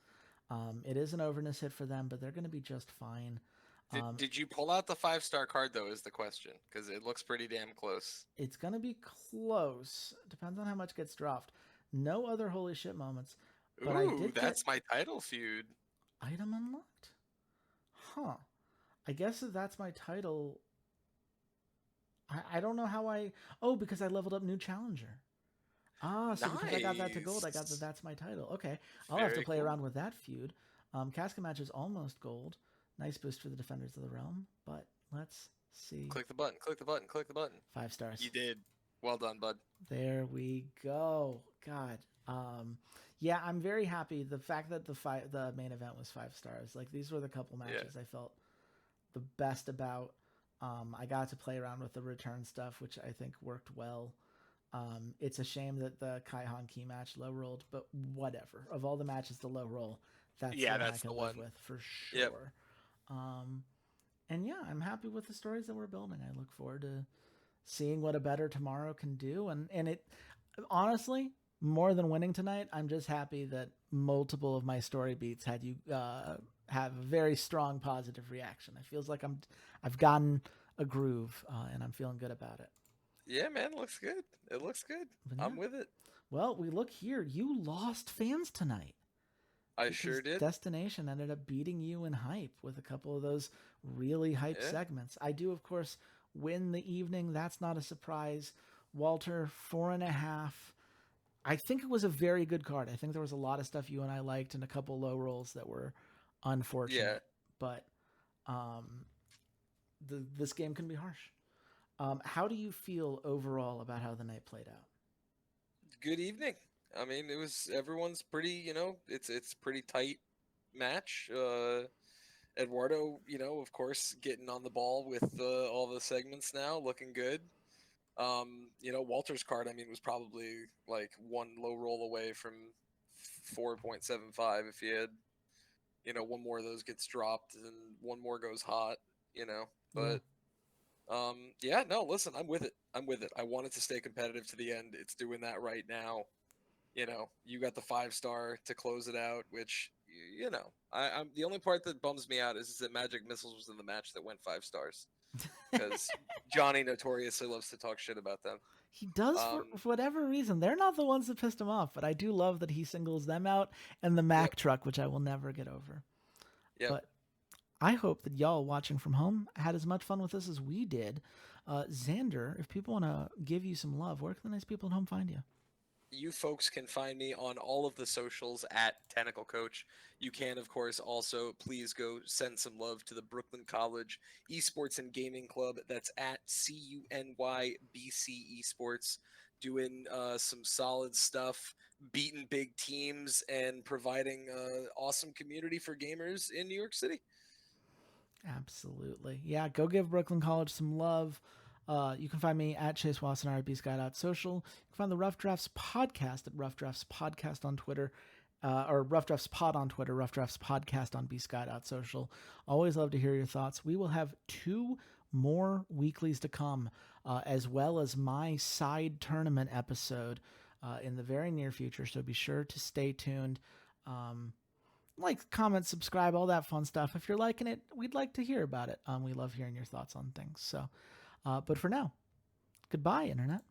It is an overness hit for them, but they're going to be just fine. Did you pull out the 5-star card, though, is the question, because it looks pretty damn close. It's going to be close. Depends on how much gets dropped. No other holy shit moments. But Ooh, that's my title feud. Item unlocked? Huh. I guess that's my title. I don't know how because I leveled up new challenger. So because I got that to gold, I got that's my title. Okay. I'll have to play around with that feud. Casket match is almost gold. Nice boost for the Defenders of the Realm, but let's see. Click the button. Click the button. Click the button. 5 stars. You did. Well done, bud. There we go. God. Yeah, I'm very happy. The fact that the main event was 5 stars. Like, these were the couple matches I felt the best about. I got to play around with the return stuff, which I think worked well. It's a shame that the Kai Han Key match low rolled, but whatever. Of all the matches to low roll, that's the one I can live with for sure. Yep. And yeah, I'm happy with the stories that we're building. I look forward to seeing what a better tomorrow can do. And it, honestly, more than winning tonight, I'm just happy that multiple of my story beats had you have a very strong positive reaction. It feels like I've gotten a groove, and I'm feeling good about it. Yeah, man, looks good. It looks good. Yeah. I'm with it. Well, we look here. You lost fans tonight. I sure did. Destination ended up beating you in hype with a couple of those really hype segments. I do, of course, win the evening. That's not a surprise. Walter, 4.5. I think it was a very good card. I think there was a lot of stuff you and I liked and a couple low rolls that were unfortunate. But this game can be harsh. How do you feel overall about how the night played out? Good evening. I mean, it was everyone's pretty, it's pretty tight match. Eduardo, of course, getting on the ball with all the segments now, looking good. Walter's card, I mean, was probably like one low roll away from 4.75 if he had, one more of those gets dropped and one more goes hot, but no, listen, I'm with it. I want it to stay competitive to the end. It's doing that right now. You got the 5-star to close it out, which, I'm the only part that bums me out is that Magic Missiles was in the match that went 5 stars. Because Johnny notoriously loves to talk shit about them. He does for whatever reason. They're not the ones that pissed him off, but I do love that he singles them out and the Mack truck, which I will never get over. Yep. But I hope that y'all watching from home had as much fun with this as we did. Xander, if people want to give you some love, where can the nice people at home find you? You folks can find me on all of the socials at Tentacle Coach. You can, of course, also please go send some love to the Brooklyn College Esports and Gaming Club. That's at CUNYBC Esports, doing some solid stuff, beating big teams, and providing awesome community for gamers in New York City. Absolutely. Yeah, go give Brooklyn College some love. You can find me at Chase Wassenaar at BSky.social. You can find the Rough Drafts Podcast at Rough Drafts Podcast on Twitter, or Rough Drafts Pod on Twitter, Rough Drafts Podcast on BSky.social. Always love to hear your thoughts. We will have 2 more weeklies to come, as well as my side tournament episode in the very near future, so be sure to stay tuned. Like, comment, subscribe, all that fun stuff. If you're liking it, we'd like to hear about it. We love hearing your thoughts on things. So, but for now, goodbye, Internet.